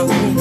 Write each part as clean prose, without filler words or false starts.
Okay,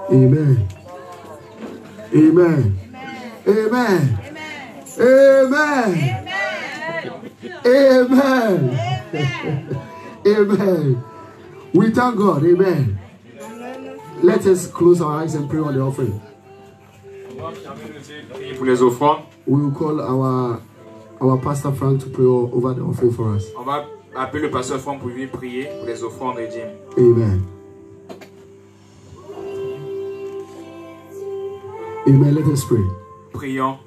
Amen. Amen. Amen. Amen. Amen. Amen. We thank God. Amen. Let us close our eyes and pray on the offering. We will call our pastor Frank to pray over the offering for us. On va appeler le pasteur Franck pour venir prier pour les offrandes et dîmes. Amen. Amen. Let us pray. Prions.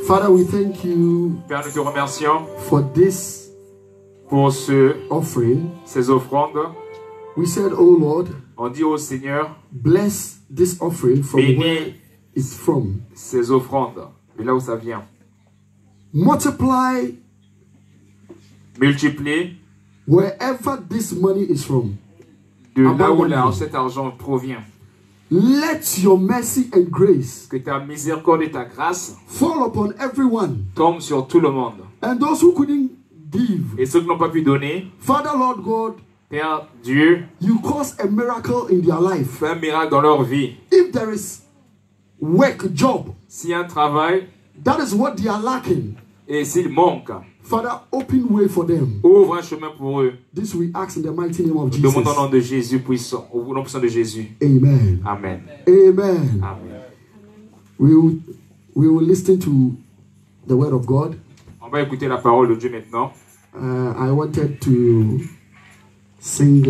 Father, we thank you. Père, nous te remercions for this pour offering. Ces offrandes. We said, oh Lord, on dit au Seigneur, bless this offering from where it's from. Ces offrandes, de là où ça vient. Multiply, multiplie, wherever this money is from. De là où cet argent provient. Let your mercy and grace, que ta miséricorde et ta grâce, fall upon everyone, tombe sur tout le monde. And those who couldn't give, et ceux qui n'ont pas pu donner, Father Lord God, Père Dieu, you cause a miracle in their life. Fais un miracle dans leur vie. If there is work, job, s'il y a un travail, that is what they are lacking. Et s'il manque, Father, open way for them. Ouvre un chemin pour eux. This we ask in the mighty name of Jesus. Demandons au nom de Jésus puissant, au nom puissant de Jésus. Amen. Amen. Amen. Amen. We will listen to the word of God. On va écouter la parole de Dieu maintenant. I wanted to sing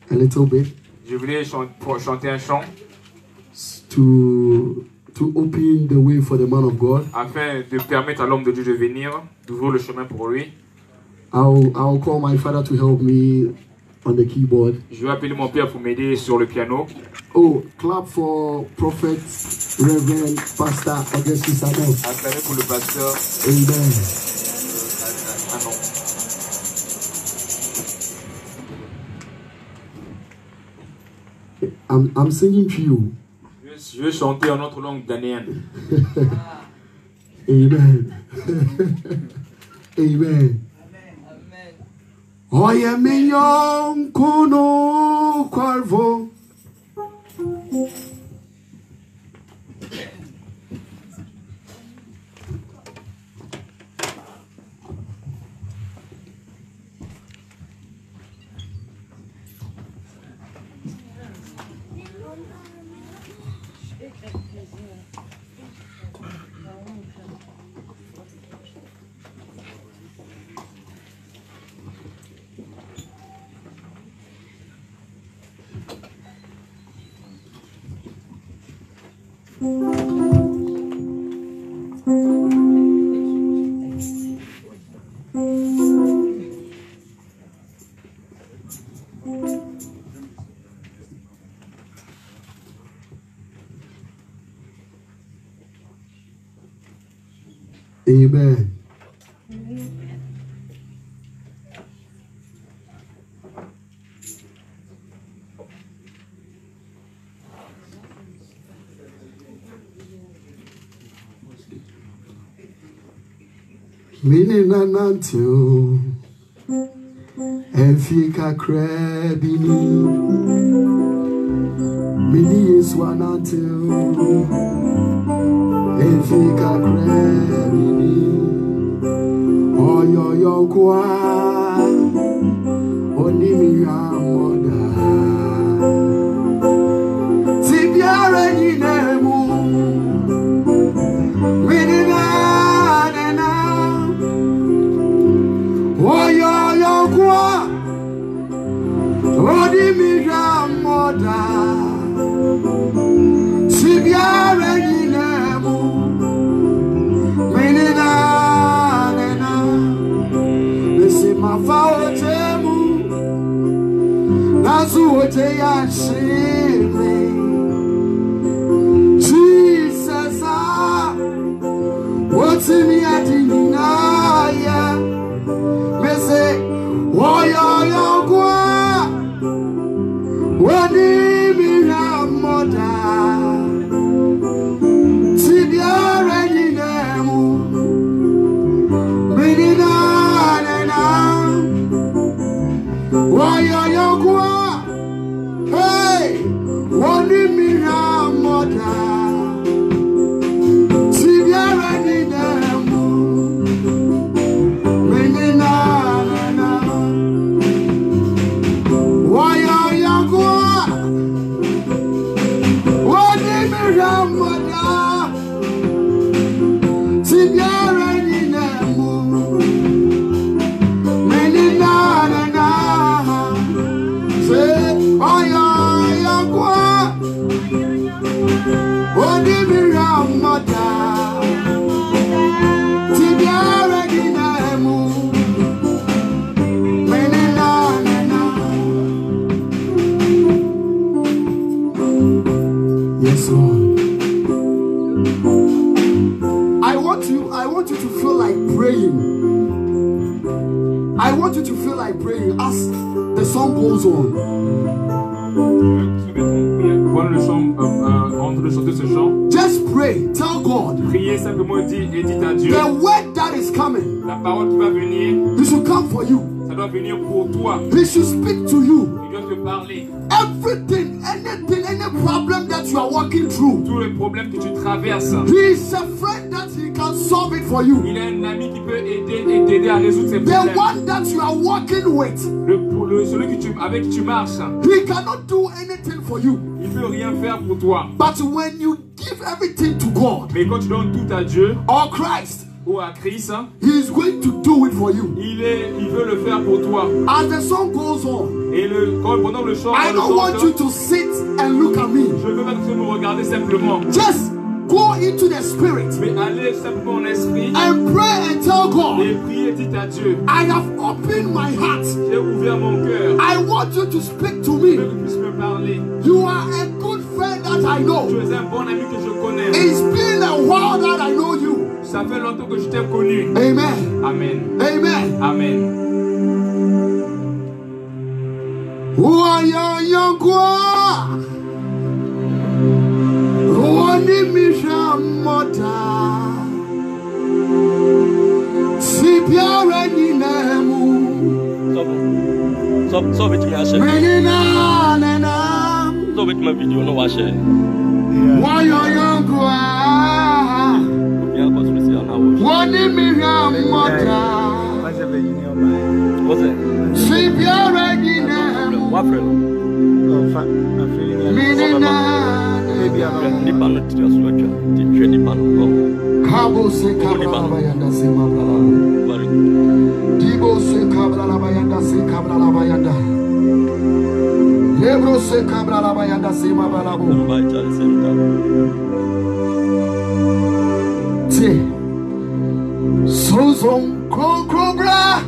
a little bit. Je voulais chanter un chant. To open the way for the man of God. Afin de permettre à l'homme de Dieu de venir, d'ouvrir le chemin pour lui. I'll call my father to help me on the keyboard. Je vais appeler mon père pour m'aider sur le piano. Oh, clap for Prophet, Reverend, Pastor Augustus Adam. Acclamez pour le pasteur. Amen. I'm singing to you. Je vais chanter en notre langue ghanéenne. Amen. Amen. Oye minyon kuno kwarvo. Amen. Minina nantiu Enfika krebini Mini iswa nantiu Enfika krebini Oyo yonkwa Onimi amoda Tibiara yinemu Minina Oyo yonkwa Onimi amoda Tibiara yinemu Minina Mafaotemu Nazuote yashime Jesus Wotimi adinaya Mese Oyo yonkwa Wonimi ramoda Tibiara yinemu Minina He should speak to you. Il doit te parler. Everything, anything, any problem that you are walking through. Tous les problèmes que tu traverses. He is a friend that he can solve it for you. Il est un ami qui peut t'aider à résoudre ces problèmes. The one that you are working with. Celui avec qui tu marches. He cannot do anything for you. Il peut rien faire pour toi. But when you give everything to God. Mais quand tu donnes tout à Dieu. Or Christ. Ou à Christ, he is going to do it for you. Il veut le faire pour toi. As the song goes on, et pendant le chant, I don't want you to sit and look at me. Je veux pas que tu me regardes simplement. Just go into the spirit. Mais allez simplement en esprit. And pray and tell God. Et priez, dites à Dieu. I have opened my heart. J'ai ouvert mon cœur. I want you to speak to me. Je veux que tu puisses me parler. You are a good friend that I know. Tu es un bon ami que je connais. It's been a while that I know you. Ça fait longtemps que je t'ai connu. Amen. Amen. Amen. Amen. So bit me ashe. So bit my video no washe. Why you young One in me What's it? Sleep your ready now. What friend? Maybe I'm the pan to your sweater. The training pan. Cabo se cabra bayanda se mabla. Dibo se cabra bayanda se cabra bayanda. Lebro se cabra bayanda se mabla. By the same time. Suzon Cobra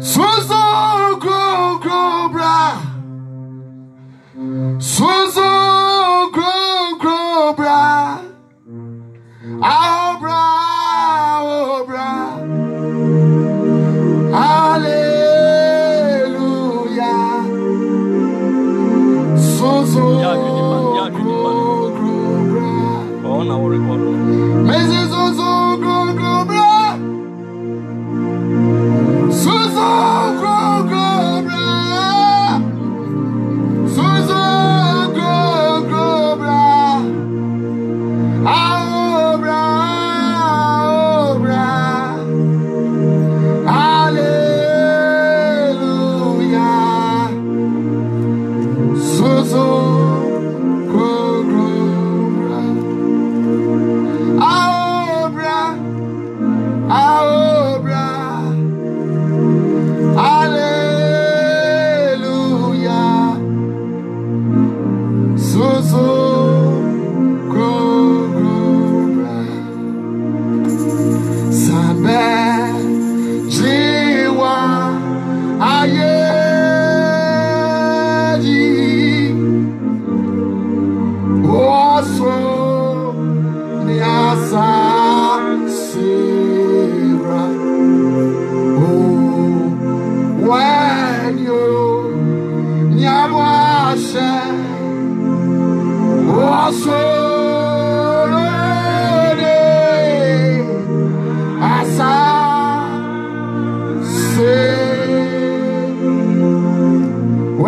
Suzon Cobra Suzon Cobra Obra Hallelujah Suzon Mrs. Suzo Cobra Suzo Cobra Suzo Cobra Obra Hallelujah Suzo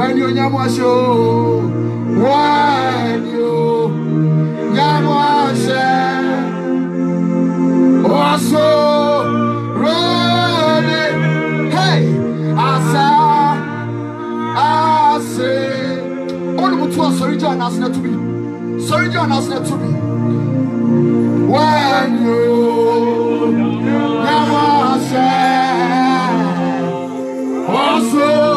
When you nyamwasho When you Yamwashe also running. Hey, Asa only to sorry John has not to be. Sorry John has not to be. When you Yamwashe also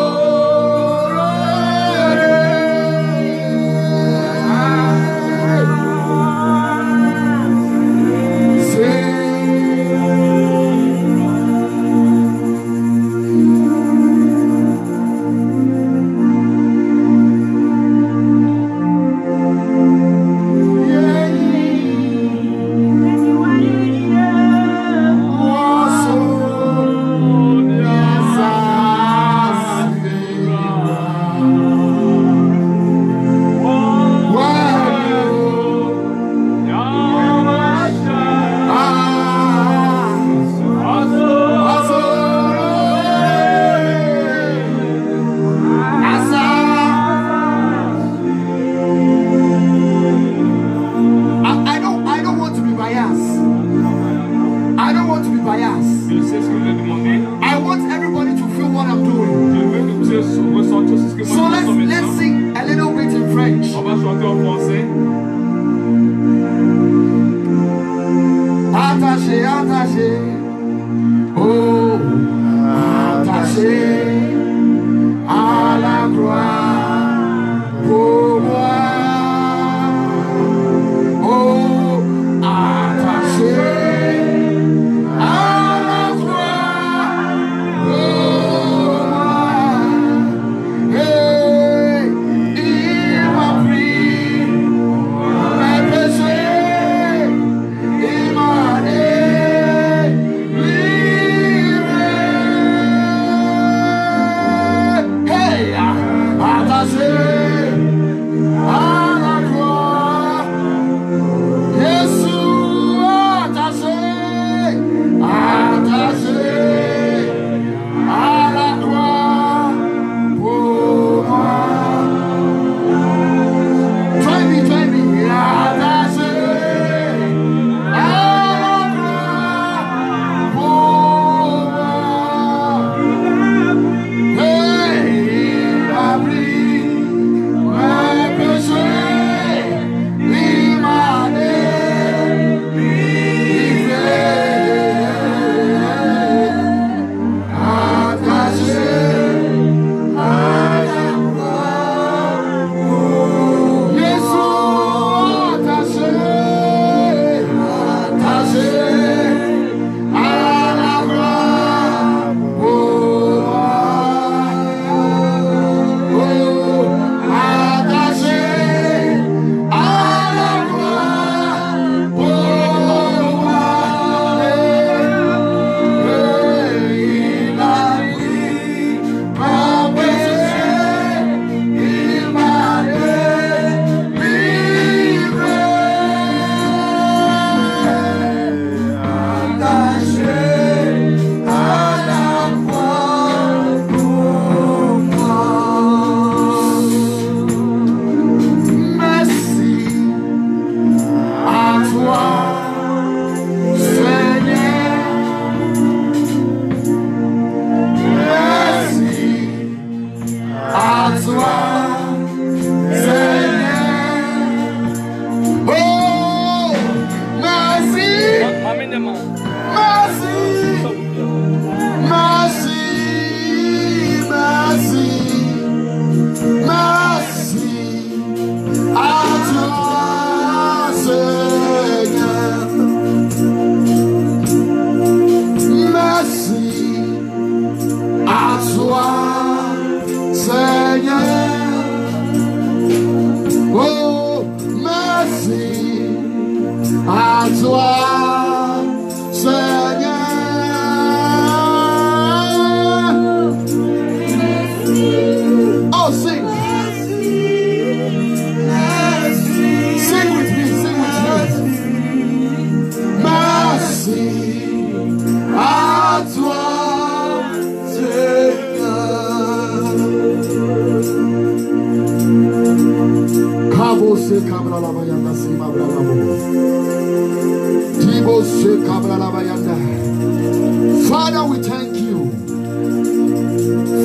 Father, we thank you.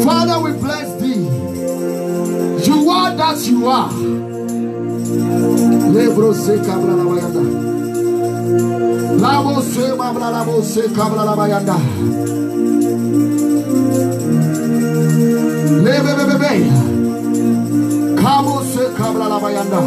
Father, we bless thee. You are that you are. Lebro se kabla la bayanda. Labo se mabla labo se kabla la bayanda. Lebebebebe. Kabo se kabla la bayanda.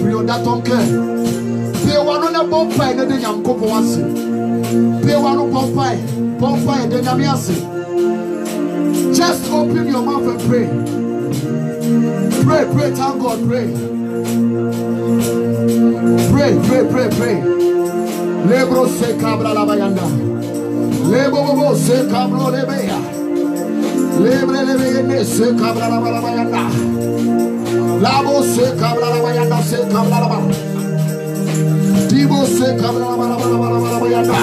Prions dans ton cœur. Just open your mouth and pray. Pray, pray, thank God, pray. Pray, pray, pray, pray. Lebro se cabra la bayanda. Lebo se cabro lebeya. Lebre lebeye se cabra la bayanda. Labo se cabra la bayanda se cabra la bayanda. Dibo se cabra la bayanda.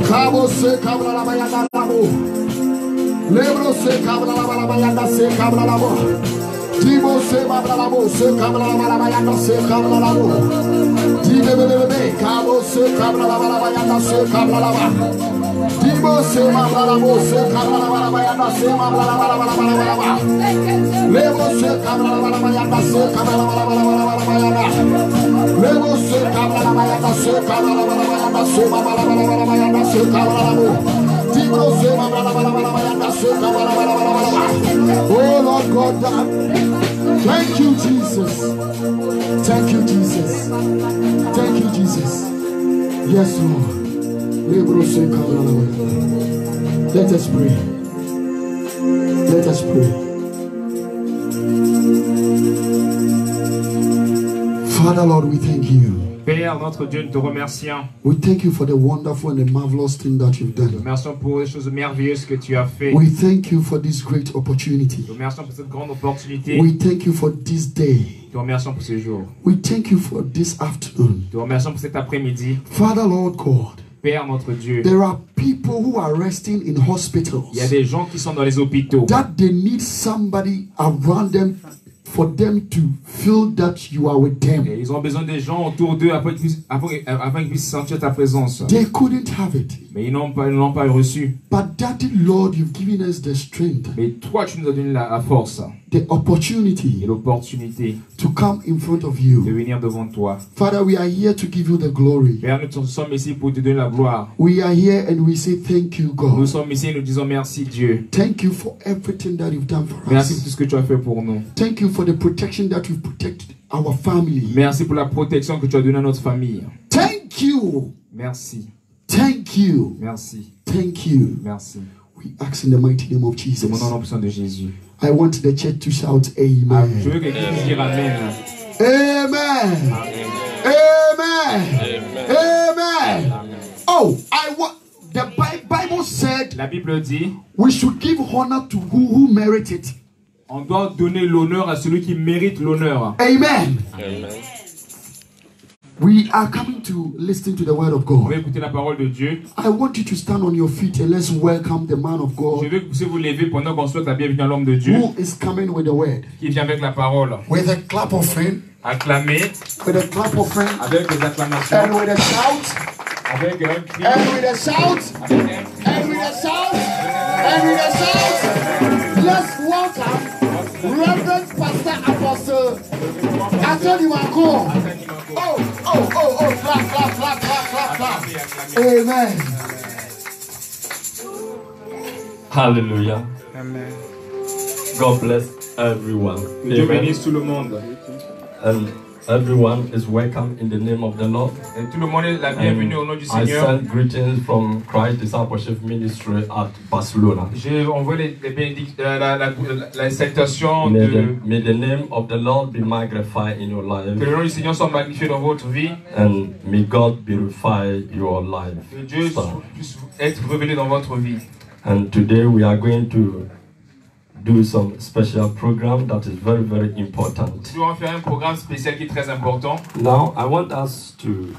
Cabo se cabra la bayanda labo. Lebro se cabra la bayanda se cabra la bo. Dibo se cabra la bo se cabra la bayanda se cabra la bo. Dibebebebe cabo se cabra la bayanda se cabra la ba. Dibo se cabra la bo se cabra la bayanda se cabra la ba. Lebo se cabra la bayanda se cabra la bayanda. Lebo se cabra la bayanda se cabra la bayanda se cabra la bayanda se cabra la bo. Dibo se cabra la bayanda se cabra la bayanda. Oh Lord God, thank you Jesus. Thank you Jesus. Thank you Jesus. Yes Lord. Lebo se cabra la bayanda. Let us pray. Let us pray. Father Lord, we thank you. Père, notre Dieu, nous te remercions. We thank you for the wonderful and the marvelous thing that you've Nous te done. remercions pour les choses merveilleuses que tu as fait. We thank you for this great opportunity. Nous te remercions pour cette grande opportunité. We thank you for this day. Nous te remercions pour ce jour. We thank you for this afternoon. Nous te remercions pour cet après-midi. Father Lord God, Père, notre Dieu, there are people who are resting in hospitals il y a des gens qui sont dans les hôpitaux. that they need somebody around them for them to feel that you are with them. Et ils ont besoin des gens autour d'eux afin qu'ils puissent sentir ta présence. They couldn't have it. Mais ils ne l'ont pas reçu. But Daddy Lord, you've given us the strength, Mais toi, tu nous as donné la force the et opportunity l'opportunité to come in front of de you. venir devant toi. Father, we are here to give you the glory. Père, nous sommes ici pour te donner la gloire. We are here and we say thank you, Nous God. sommes ici et nous disons merci Dieu. Thank you for everything that you've done for Merci pour tout us. ce que tu as fait pour nous. Thank you for the protection that you've protected our family. Merci pour la protection que tu as donnée à notre famille. Thank you. Merci. Thank you. Merci. Thank you. Merci. We ask in the mighty name of C'est mon Jesus. nom puissant de Jésus. I want the church to shout Je amen. veux que quelqu'un puisse dire Amen. Amen. Amen. Amen. Oh, I want the Bible said La Bible dit, we should give honor to who merit it. on doit donner l'honneur à celui qui mérite l'honneur. Amen. Amen. We are coming to listen to the word of On va God. écouter la parole de Dieu. I want you to stand on your feet and let's welcome the man of Je God veux que vous puissiez vous lever pendant qu'on souhaite la bienvenue à l'homme de Dieu who is coming with the word. qui vient avec la parole. With a clap offering, Acclamer with a clap offering, avec des acclamations, and with a shout, avec un cri, and with a shout, avec un cri. and with a shout, and with a shout. Let's welcome Reverend Pastor Apostle Anthony Manko. Oh, clap. Amen. Hallelujah. God bless everyone. Que Dieu Amen. bénisse tout le monde. And everyone is welcome in the name of the Lord. Et tout le monde est la bienvenue au nom du I Seigneur. send greetings from Christ Discipleship Ministry at Barcelona. J'ai envoyé la salutation de... May the name of the Lord be magnified in your Que life, le nom du Seigneur soit magnifié dans votre vie. and may God purify your life. Que Dieu puisse être révélé dans votre vie. And today we are going to do some special program that is very, very important. Nous allons faire un programme spécial qui est très important. Now, I want us to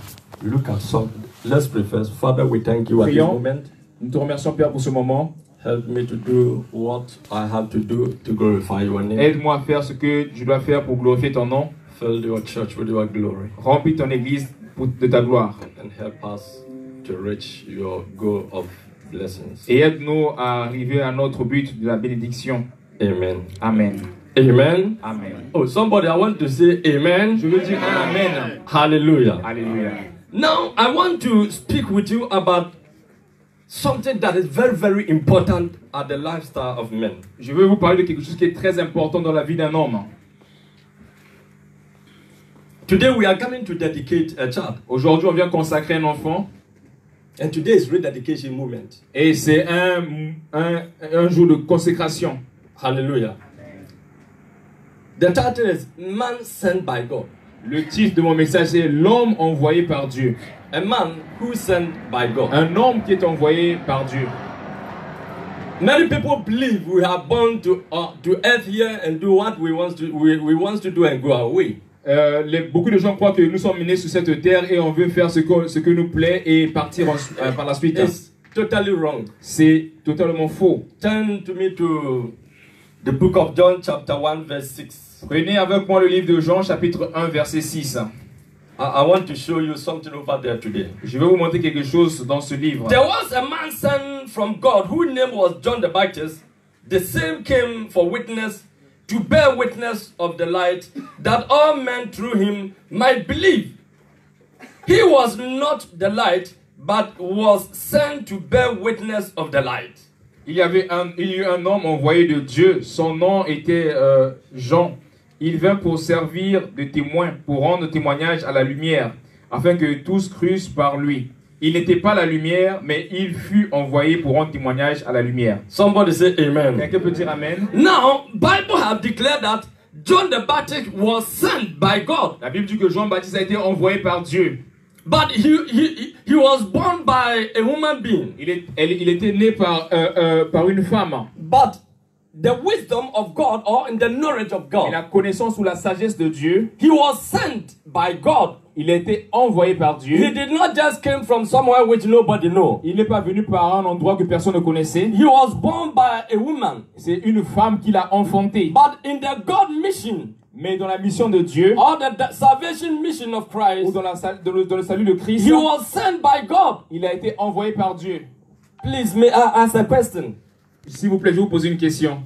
look at some. Let's pray first. Father, we thank you at this Prions. moment. Nous te remercions, Père, pour ce moment. Help me to do what I have to do to glorify your name. Aide-moi à faire ce que je dois faire pour glorifier ton nom. Fill your church with your glory. Remplis ton église de ta gloire. And help us to reach your goal of blessings. Et aide-nous à arriver à notre but de la bénédiction. Amen. Amen. Amen. Amen. Oh, somebody, I want to say amen. Je veux dire un Amen. Hallelujah. Alléluia. Now, I want to speak with you about something that is very, very important at the lifestyle of men. Je veux vous parler de quelque chose qui est très important dans la vie d'un homme. Today, we are coming to dedicate a child. Aujourd'hui, on vient consacrer un enfant. And today is rededication moment. Et c'est un jour de consécration. Hallelujah. The title is Man Sent by God. Le titre de mon message c'est L'homme envoyé par Dieu. A man who is sent by God. Un homme qui est envoyé par Dieu. Many people believe we are born to earth here and do what we want to do and go away. Beaucoup de gens croient que nous sommes nés sur cette terre et on veut faire ce que nous plaît et partir par la suite. It's totally wrong. C'est totalement faux. Turn to me to the book of John chapter 1 verse 6. Prenez avec moi le livre de Jean chapitre 1 verset 6. I want to show you something over there today. Je vais vous montrer quelque chose dans ce livre. There was a man sent from God whose name was John the Baptist. The same came for witness, to bear witness of the light, that all men through him might believe. He was not the light, but was sent to bear witness of the light. Il y eut un homme envoyé de Dieu. Son nom était Jean. Il vint pour servir de témoin, pour rendre témoignage à la lumière, afin que tous crussent par lui. Il n'était pas la lumière, mais il fut envoyé pour rendre témoignage à la lumière. Somebody say amen. Quelqu'un peut dire amen? Now, Bible have declared that John the Baptist was sent by God. La Bible dit que Jean-Baptiste a été envoyé par Dieu. But he was born by a human being. Il était né par une femme. But the wisdom of God, or in the knowledge of Et la God, connaissance ou la sagesse de Dieu, he was sent by God Il a été envoyé par He Dieu. did not just come from somewhere which nobody know. Il n'est pas venu par un endroit que personne ne connaissait. He was born by a woman. C'est une femme qui l'a enfanté. But in the God mission, Mais dans la mission de Dieu, or the salvation mission of ou Christ, dans le salut de Christ, he was sent by God. il a été envoyé par Dieu. Please, may I ask a question? S'il vous plaît, je vais vous poser une question.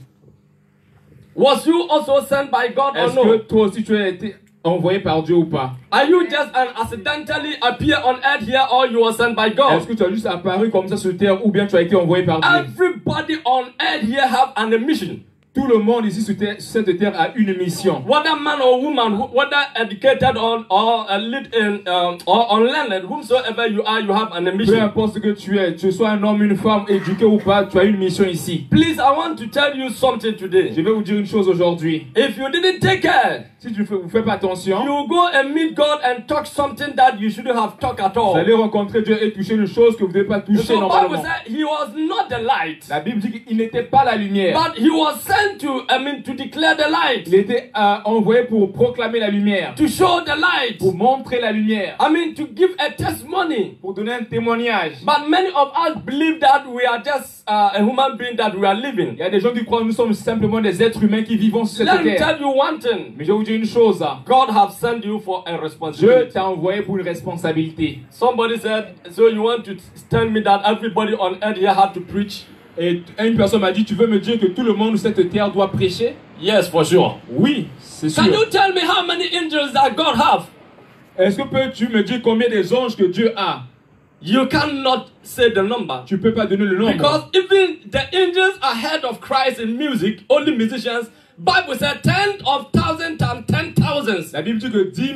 Was you also sent by God or Est-ce que no? toi aussi tu as été envoyé par Dieu ou pas? Are you just accidentally appear on earth here, or you were sent by Est-ce God? que tu as juste apparu comme ça sur terre ou bien tu as été envoyé par Dieu? Everybody on earth here have an mission. Tout le monde ici sur cette terre a une mission. Whether man or woman, whether educated or unlearned, whomsoever you are, you have an Peu mission. importe ce que tu es, que tu sois un homme, une femme, éduqué ou pas, tu as une mission ici. Please, I want to tell you something Je today. vais vous dire une chose aujourd'hui. If you didn't take care, Si tu ne fais pas attention, you go and meet God and talk something that you shouldn't have talked at vous all. allez rencontrer Dieu et toucher une chose que vous ne devez pas toucher So Bible normalement. said he was not the light, La Bible dit qu'il n'était pas la lumière. but he was sent to declare the light, Il était envoyé pour proclamer la lumière, to show the light. pour montrer la lumière, To give a testimony. pour donner un témoignage. But many of us believe that we are just a human being that we are living. Il y a des gens qui croient que nous sommes simplement des êtres humains qui vivons sur Let cette me terre. tell you one thing. Mais je vais vous dire une chose. God have sent you for a Dieu responsibility. t'a envoyé pour une responsabilité. Somebody said, so you want to tell me that everybody on earth here have to preach? Et une personne m'a dit, tu veux me dire que tout le monde sur cette terre doit prêcher? Yes, for sure. Oui, c'est sûr. Can you tell me how many angels that God have? Est-ce que peux-tu me dire combien des anges que Dieu a? You cannot say the number. Tu peux pas donner le nombre. Because even the angels ahead of Christ in music, only musicians, Bible said 10,000 times 10,000. La Bible dit que 10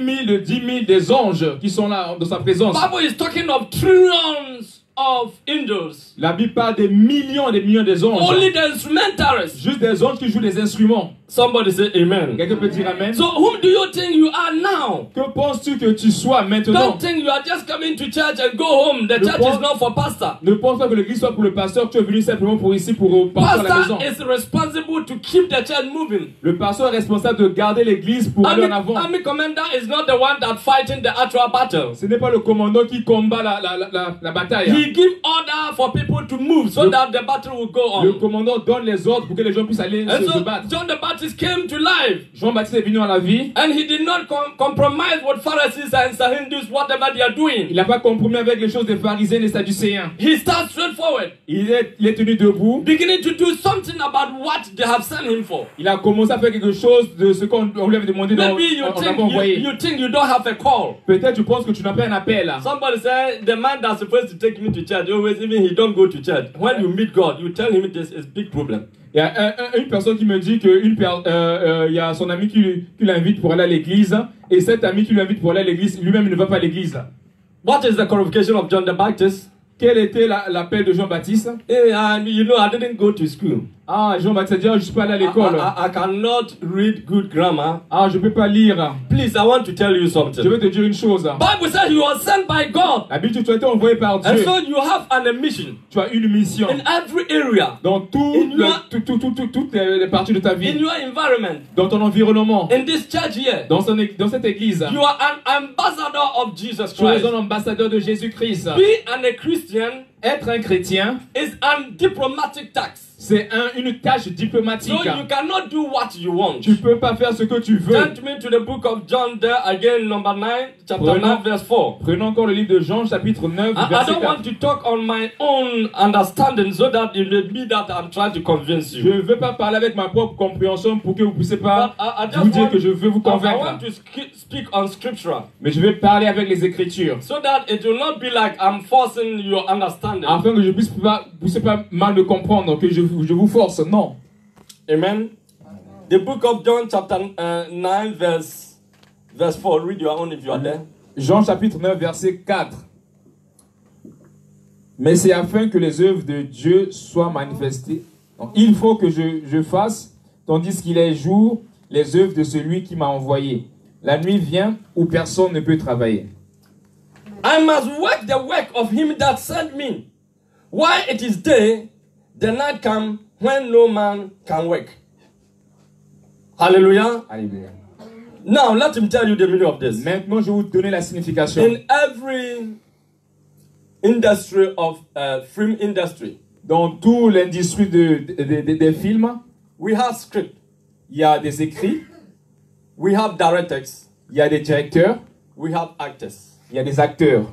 000 des anges qui sont là dans sa présence. Bible is talking of trillions of angels. La Bible parle des millions et des millions des anges. Only the instrumentalists. Juste des anges qui jouent des instruments. Somebody say amen. Quelqu'un peut dire amen? So whom do you think you are now? Que penses-tu que tu sois maintenant? Don't think you are just coming to church and go home. The church is not for pastor. Ne pense pas que l'église soit pour le pasteur, que tu es venu simplement pour ici pour partir à la maison. Pastor is responsible to keep the church moving. Le pasteur est responsable de garder l'église pour aller en avant. Army commander is not the one that fighting the actual battle. Ce n'est pas le commandant qui combat la bataille. He give order for people to move so that the battle will go Le on. commandant donne les ordres pour que les gens puissent aller And se so battre. John the Baptist came to life, Jean-Baptiste est venu à la vie. and he did not compromise with Pharisees and Sadducees, whatever they are doing. Il n'a pas compromis avec les choses des pharisiens et des sadducéens. He starts straightforward, Il est tenu debout. beginning to do something about what they have sent him for. Il a commencé à faire quelque chose de ce qu'on lui avait demandé dans Maybe you on think l'avait envoyé. you think you don't have a call. Peut-être tu penses que tu n'as pas un appel. Somebody said the man that's supposed to take me to church, always even he don't go to church. When you meet God, you tell him this is big problem. Il y a une personne qui me dit qu'il y a son ami qui l'invite pour aller à l'église. Et cet ami qui l'invite pour aller à l'église, lui-même il ne va pas à l'église. What is the qualification of John the Baptist? Quel était l'appel de Jean-Baptiste? You know, I didn't go to school. Ah, Jean-Baptiste dit, je ne suis pas allé à l'école. I cannot read good grammar. Ah, je ne peux pas lire. Please, I want to tell you Je something. vais te dire une chose. Bible says you are sent by God. La Bible dit que tu as été envoyé par And Dieu. so you have a mission Tu as une mission in every area, dans toutes les parties de ta in vie, your environment, dans ton environnement, in this church here. dans cette église. You are an ambassador of Jesus Tu es Christ. un ambassadeur de Jésus-Christ. Being a Christian Être un chrétien, is a diplomatic task. c'est une tâche diplomatique. So you cannot do what you want. Tu peux pas faire ce que tu veux. Turn to me to the book of John there again, number 9, chapter 9, verse 4. Prenons encore le livre de Jean, chapitre 9, I verset don't 4. want to talk on my own understanding so that it may be that I'm trying to convince Je you. ne veux pas parler avec ma propre compréhension pour que vous ne puissiez pas But I vous just dire want, que je veux vous I convaincre. want to speak on scripture Mais je vais parler avec les Écritures. so that it will not be like I'm forcing your understanding. Afin que je puisse pas mal de comprendre, que je vous force. Non. Amen. The book of John chapter 9 verse 4. Read your own if you are there. Jean chapitre 9 verset 4. Mais c'est afin que les œuvres de Dieu soient manifestées. Donc, il faut que je fasse, tandis qu'il est jour, les œuvres de celui qui m'a envoyé. La nuit vient où personne ne peut travailler. I must work the work of him that sent me. While it is day, the night comes when no man can work. Hallelujah. Alléluia. Now, let him tell you the meaning of this. Maintenant, je vais vous donner la signification. In every industry of film industry, Dans toute l'industrie des films, we have script, il y a des écrits, we have directors, il y a des directeurs, we have actors. il y a des acteurs.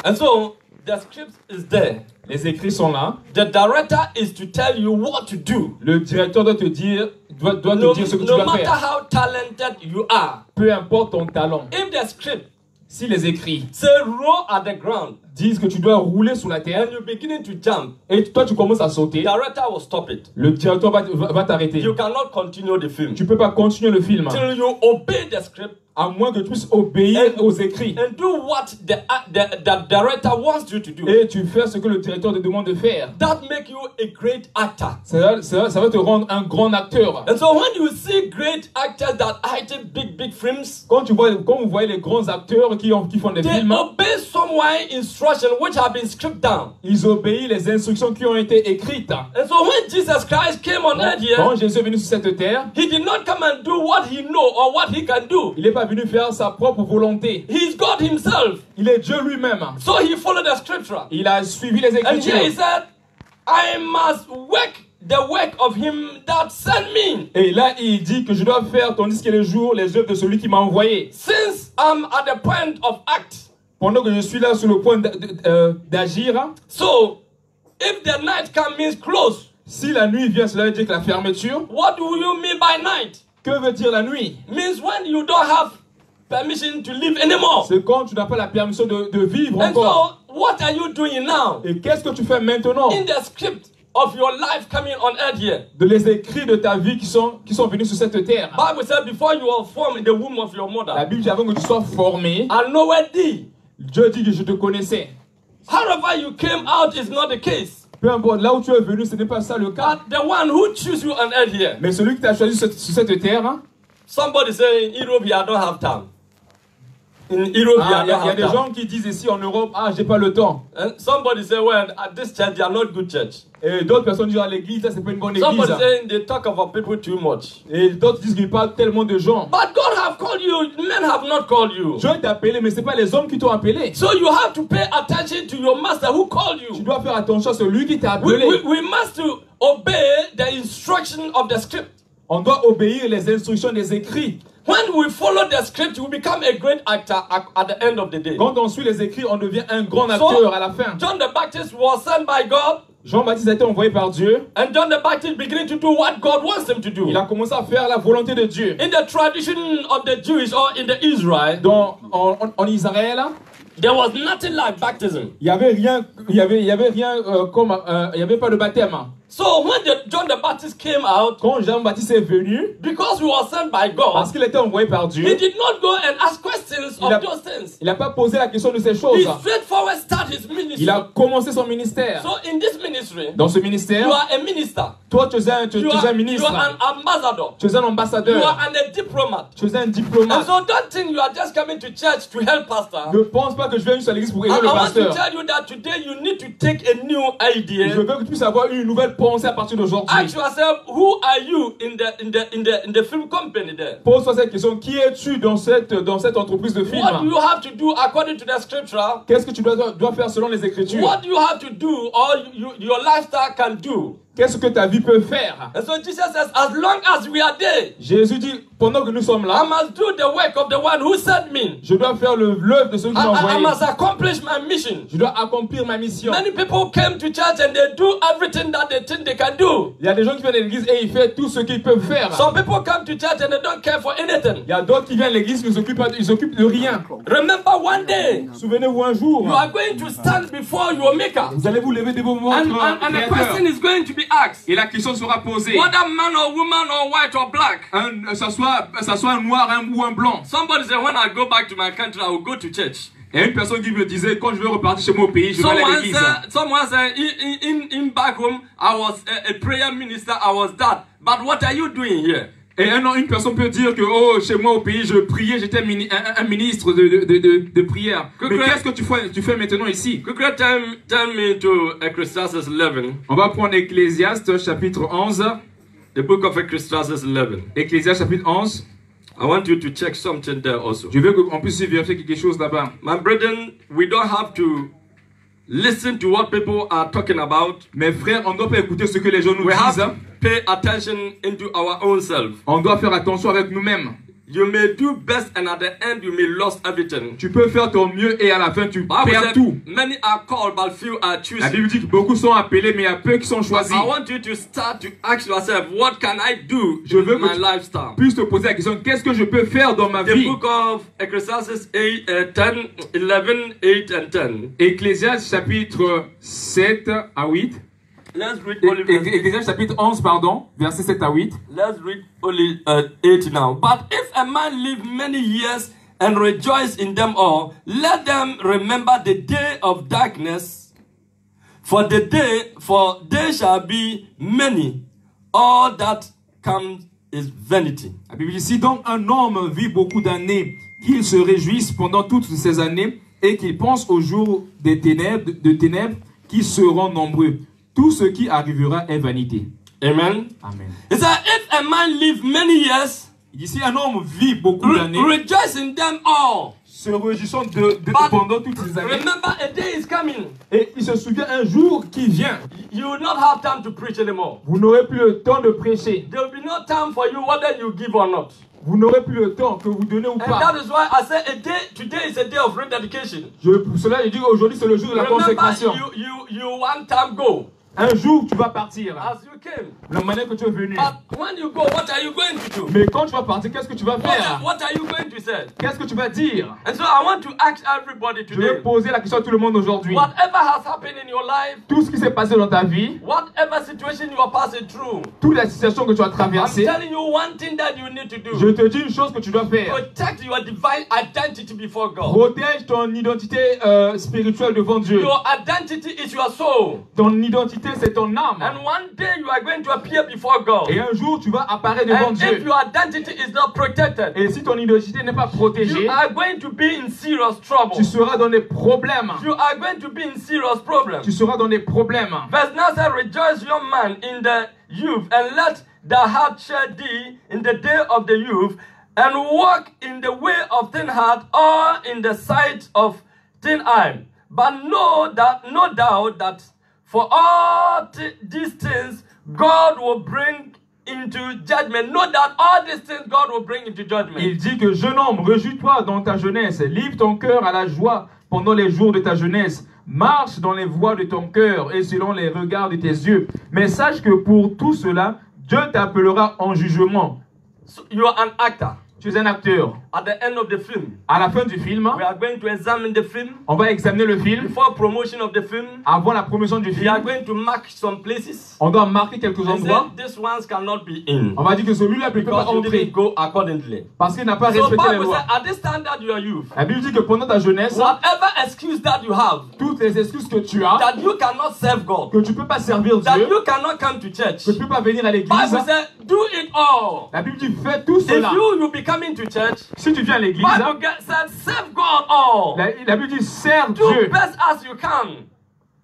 And so, the script is there. Les écrits sont là. The director is to tell you what to do. Le directeur doit te dire, doit te dire ce que tu No dois matter faire. how talented you are, Peu importe ton talent. if the script Si les écrits say roll at the ground disent que tu dois rouler sous la terre and you're beginning to jump, et toi tu commences à sauter, the director will stop it. le directeur va t'arrêter. You cannot continue the film Tu peux pas continuer le film till you obey the script à moins que tu puisses obéir aux écrits and do what the director wants you to do. et tu fais ce que le directeur te demande de faire. That make you a great actor. Ça va te rendre un grand acteur. And so when you see great actors that act in big films, Quand vous voyez les grands acteurs qui font des they films, obey someone's instruction which have been scripted down. ils obéissent les instructions qui ont été écrites. And so when Jesus Christ came on earth here, Quand Jésus est venu sur cette terre, he did not come and do what he know or what he can do. il n'est pas venu faire sa propre volonté. He's God himself. Il est Dieu lui-même. So he followed the scripture. Il a suivi les And here he Écritures. said, I must work the work of him that sent me. Et là, il dit que je dois faire, tandis que les jours, les œuvres de celui qui m'a envoyé. Since I'm at the point of act. Pendant que je suis là sur le point d'agir, So, if the night comes means close, si la nuit vient, cela veut dire que la fermeture. what do you mean by night? Que veut dire la nuit? Means when you don't have permission to live anymore. C'est quand tu n'as pas la permission de vivre And encore. so, what are you doing now? Et qu'est-ce que tu fais maintenant? In the script of your life coming on earth here. De les écrits de ta vie qui sont venus sur cette terre. Bible said before you were formed in the womb of your La mother, Bible dit avant que tu sois formé, I knowed thee. Dieu dit que je te connaissais. However you came out is not the case. Peu importe, là où tu es venu, ce n'est pas ça le cas. But the one who choose you on earth here. Mais celui qui t'a choisi sur cette terre, Somebody say in Europe here, I don't have time. In Europe here, I il y don't a have des time. gens qui disent ici en Europe, j'ai pas le temps. And somebody say, well, at this church, they are not good church. Et d'autres personnes disent à l'église, ça c'est pas une bonne Somebody église. saying they talk about people too much. Et d'autres disent qu'il parle tellement de gens. But God have called you, men have not called you. Dieu t'a appelé, mais c'est pas les hommes qui t'ont appelé. So you have to pay attention to your master who called Tu you. dois faire attention à celui qui t'a We, appelé. we must to obey the instruction of the script. On doit obéir les instructions des écrits. When we follow the script, we become a great actor at the end of the day. Quand on suit les écrits, on devient un grand acteur à la fin. John the Baptist was sent by God, Jean-Baptiste a été envoyé par Dieu. and John the Baptist beginning to do what God wants him to do. Il a commencé à faire la volonté de Dieu. In the tradition of the Jewish or in the Israel, En Israël, there was nothing like baptism. il y avait rien comme il y avait pas de baptême. So when John the Baptist came out, Quand Jean-Baptiste est venu, because he was sent by parce God, qu'il était envoyé par he Dieu, did not go and ask questions Il a- of those things. il n'a pas posé la question de ces He choses. straightforward started his ministry. Il a commencé son ministère. So in this ministry, Dans ce you ministère, are a minister. toi tu es un You ministre, are an ambassador. tu es un You ambassadeur, are a diplomat. tu es un And diplomate. so don't think you are just coming to church to help pastor. Ne pense pas que je viens juste à l'église pour aider I le want to pasteur. tell you that today you need to take a new Je idea. veux que tu puisses avoir une nouvelle pensée à partir d'aujourd'hui. Ask yourself, who are you in the film company there? Pose-toi cette question. Qui es-tu dans cette entreprise de film? What do you have to do according to the scripture? Qu'est-ce que tu dois faire selon les Écritures? What do you have to do or your lifestyle can do? Qu'est-ce que ta vie peut faire? And so Jesus says, as long as we are there, Jésus dit, pendant que nous sommes I là, must do the work of the one who sent me. je dois faire l'œuvre de celui qui m'a I envoyé. must accomplish my mission. Je dois accomplir ma mission. Many people came to church and they do everything that they think they can do. Il y a des gens qui viennent à l'église et ils font tout ce qu'ils peuvent faire. Some people come to church and they don't care for anything. Il y a d'autres qui viennent à l'église qui ils s'occupent de rien. Remember one day, Souvenez-vous un jour, you are going to stand before your maker. vous allez vous lever devant votre And the Créateur. question is going to be asked. Et la question sera posée. Whether man or woman or white or black. Ça soit un noir ou un blanc. Somebody said, when I go back to my country, I will go to church. Il y a une personne qui me disait, quand je vais repartir chez moi au pays, je vais aller à l'église. Someone said, in back home, I was a prayer minister, I was that. But what are you doing here? Et une personne peut dire que, oh, chez moi au pays, je priais, j'étais un ministre de prière. Mais qu'est-ce que tu fais maintenant ici? Quickly turn me to Ecclesiastes 11. On va prendre Ecclésiaste chapitre 11. The book of Ecclesiastes 11. Ecclésiaste chapitre 11. I want you to check something there also. Je veux qu'on puisse vérifier quelque chose là-bas. My brethren, we don't have to listen to what people are talking about. Mes frères, on ne doit pas écouter ce que les gens nous We have disent. to pay attention into our own self. On doit faire attention avec nous-mêmes. You may do best and at the end you may lose everything. Tu peux faire ton mieux et à la fin tu Bible perds said, tout. many are called but few are La chosen. Bible dit que beaucoup sont appelés mais il y a peu qui sont choisis. I want you to start to ask yourself, what can I do Je veux in que my tu lifestyle? puisses te poser la question, qu'est-ce que je peux faire dans ma The vie? book of Ecclesiastes 11, 8 and 10. Ecclésiaste chapitre 7 à 8. Let's read only verse 8. Ecclésiaste chapitre 11, pardon, versets 7 à 8. Let's read only 8 now. But if a man live many years and rejoice in them all, let them remember the day of darkness, for they shall be many. All that comes is vanity. La Bible dit, si donc un homme vit beaucoup d'années, qu'il se réjouisse pendant toutes ces années et qu'il pense aux jours des ténèbres, qui seront nombreux. Tout ce qui arrivera est vanité. Amen. Amen. It says, if a man live many years, Il dit, si un homme vit beaucoup d'années, rejoice in them all. se réjouissant But pendant toutes ces années, remember, a day is coming. et il se souvient un jour qui vient, You will not have time to preach anymore. vous n'aurez plus le temps de prêcher. There will be no time for you whether you give or not. Vous n'aurez plus le temps que vous donnez ou And pas. that is why I say today is a day of rededication. Pour cela, je dis qu'aujourd'hui, c'est le jour de la Remember, consécration. you one time go Un jour, tu vas partir. as you came. La manière que tu es venu. But when you go, what are you going to do? Mais quand tu vas partir, qu'est-ce que tu vas faire? What are you going to say? Qu'est-ce que tu vas dire? And so I want to ask everybody Je vais today. poser la question à tout le monde aujourd'hui. Whatever has happened in your life, Tout ce qui s'est passé dans ta vie, whatever situation you are passing through, toute la situation que tu as I'm traversée, telling you one thing that you need to je do. te dis une chose que tu dois faire. Protect your divine identity before God. Protège ton identité spirituelle devant Dieu. Your identity is your soul. Ton identité, c'est ton âme. And one day you are going to appear before God. Et un jour, tu vas apparaître devant And Dieu. if your identity is not protected, Et si ton identité n'est pas protégée, you are going to be in serious trouble. tu seras dans des problèmes. You are going to be in serious problems. Tu seras dans des problèmes. Verse 9 says, rejoice, young man, in the youth, and let thy heart share thee in the day of the youth, and walk in the way of thin heart, or in the sight of thin eye. But know no doubt that for all these things God will bring into judgment. Know that all these things God will bring into judgment. Il dit que jeune homme, réjouis-toi dans ta jeunesse, livre ton cœur à la joie pendant les jours de ta jeunesse, marche dans les voies de ton cœur et selon les regards de tes yeux. Mais sache que pour tout cela, Dieu t'appellera en jugement. So you are an actor. Tu es un acteur. At the end of the film, À la fin du film, we are going to examine the film. on va examiner le film. Before promotion of the film, Avant la promotion du we are film, going to mark some places. on doit marquer quelques And endroits. say this ones cannot be in. On va dire que celui-là ne peut pas Because you entrer didn't go accordingly. parce qu'il n'a pas So respecté les Bible lois. says, at this time that you are youth, La Bible dit que pendant ta jeunesse, whatever excuse that you have, toutes les excuses que tu as, that you cannot serve God, que tu ne peux pas servir that Dieu, you cannot come to church, que tu ne peux pas venir à l'église, Bible says, do it all. la Bible dit fais tout If cela. you be coming to church, Si tu viens à l'église, Bible said, serve God all. la Bible dit serve Do Dieu. best as you can.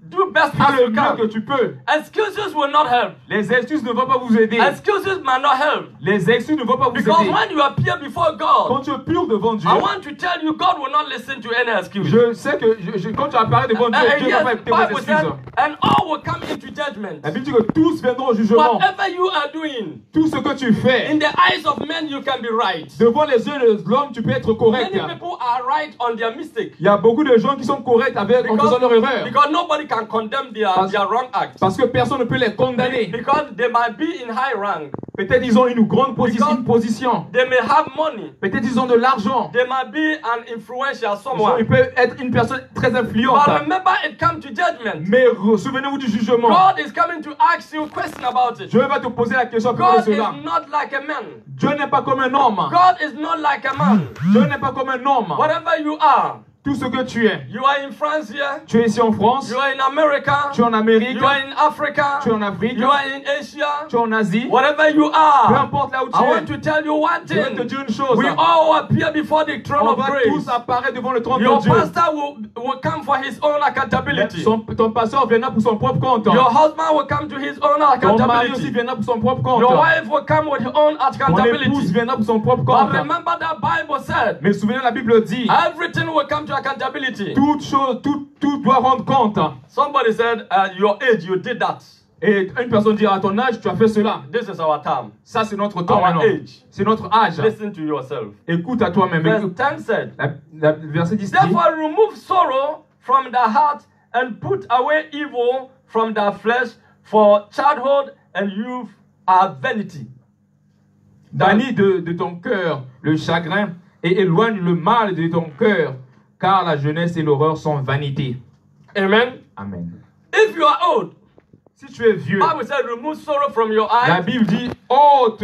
Do best Fais as le you mieux que can. tu peux. Excuses will not help. Les excuses ne vont pas vous aider. Excuses might not help. Les excuses ne vont pas vous Because aider. when you appear before God, Quand tu es pur devant Dieu, I want to tell you, God will not listen to any excuse. je sais que quand tu apparais devant Dieu, Dieu ne va pas Yes, écouter vos Bible said, excuses. and all will come into judgment. La Bible dit que tous viendront au jugement. Whatever you are doing, Tout ce que tu fais, in the eyes of men, you can be right. devant les yeux de l'homme, tu peux être correct. Many people are right on their mistake. Il y a beaucoup de gens qui sont corrects en faisant leur erreur. Because nobody can condemn their wrong act. Parce que personne ne peut les condamner. Because they might be in high rank. Peut-être ils ont une grande position. They may have money. Peut-être ils ont de l'argent. They might be an influential someone. Ils peuvent être une personne très influente. But remember, it comes to judgment. Mais souvenez-vous du jugement. God is coming to ask you a question about it. Dieu va te poser la question à propos God de is cela. not like a man. Dieu n'est pas comme un homme. God is not like a man. Dieu n'est pas comme un homme. Whatever you are, tout ce que tu es. You are in France here. Tu es ici en France, You are in America. tu es en Amérique, You are in Africa. tu es en Afrique, You are in Asia. tu es en Asie. Wherever you Peu are, importe là où tu I es, want to tell you one je vais te thing. dire une chose. We all appear before the throne On of va grace. tous apparaître devant le trône Your de Dieu. pastor will come for his own accountability. Ton pasteur viendra pour son propre compte. Your husband will come to his own Ton mari aussi accountability. viendra pour son propre compte. Your wife will come with her own Ton épouse accountability. viendra pour son propre But compte. remember that Bible said, Mais souvenez, la Bible dit, everything will come to accountability. toute chose, tout doit rendre compte. Somebody said, at your age, you did that. Et une personne dira, à ton âge, tu as fait cela. This is our time. Ça, c'est notre temps Our maintenant. age. C'est notre âge. Listen to yourself. Écoute à toi-même. Verse 10 said, Verset 10 dit, therefore remove sorrow from the heart and put away evil from the flesh, for childhood and youth are vanity. bannis de ton cœur le chagrin et éloigne le mal de ton cœur, car la jeunesse et l'horreur sont vanité. Amen. Amen. If you are old, Si tu es vieux, Bible said remove sorrow from your la eyes Bible dit, ôte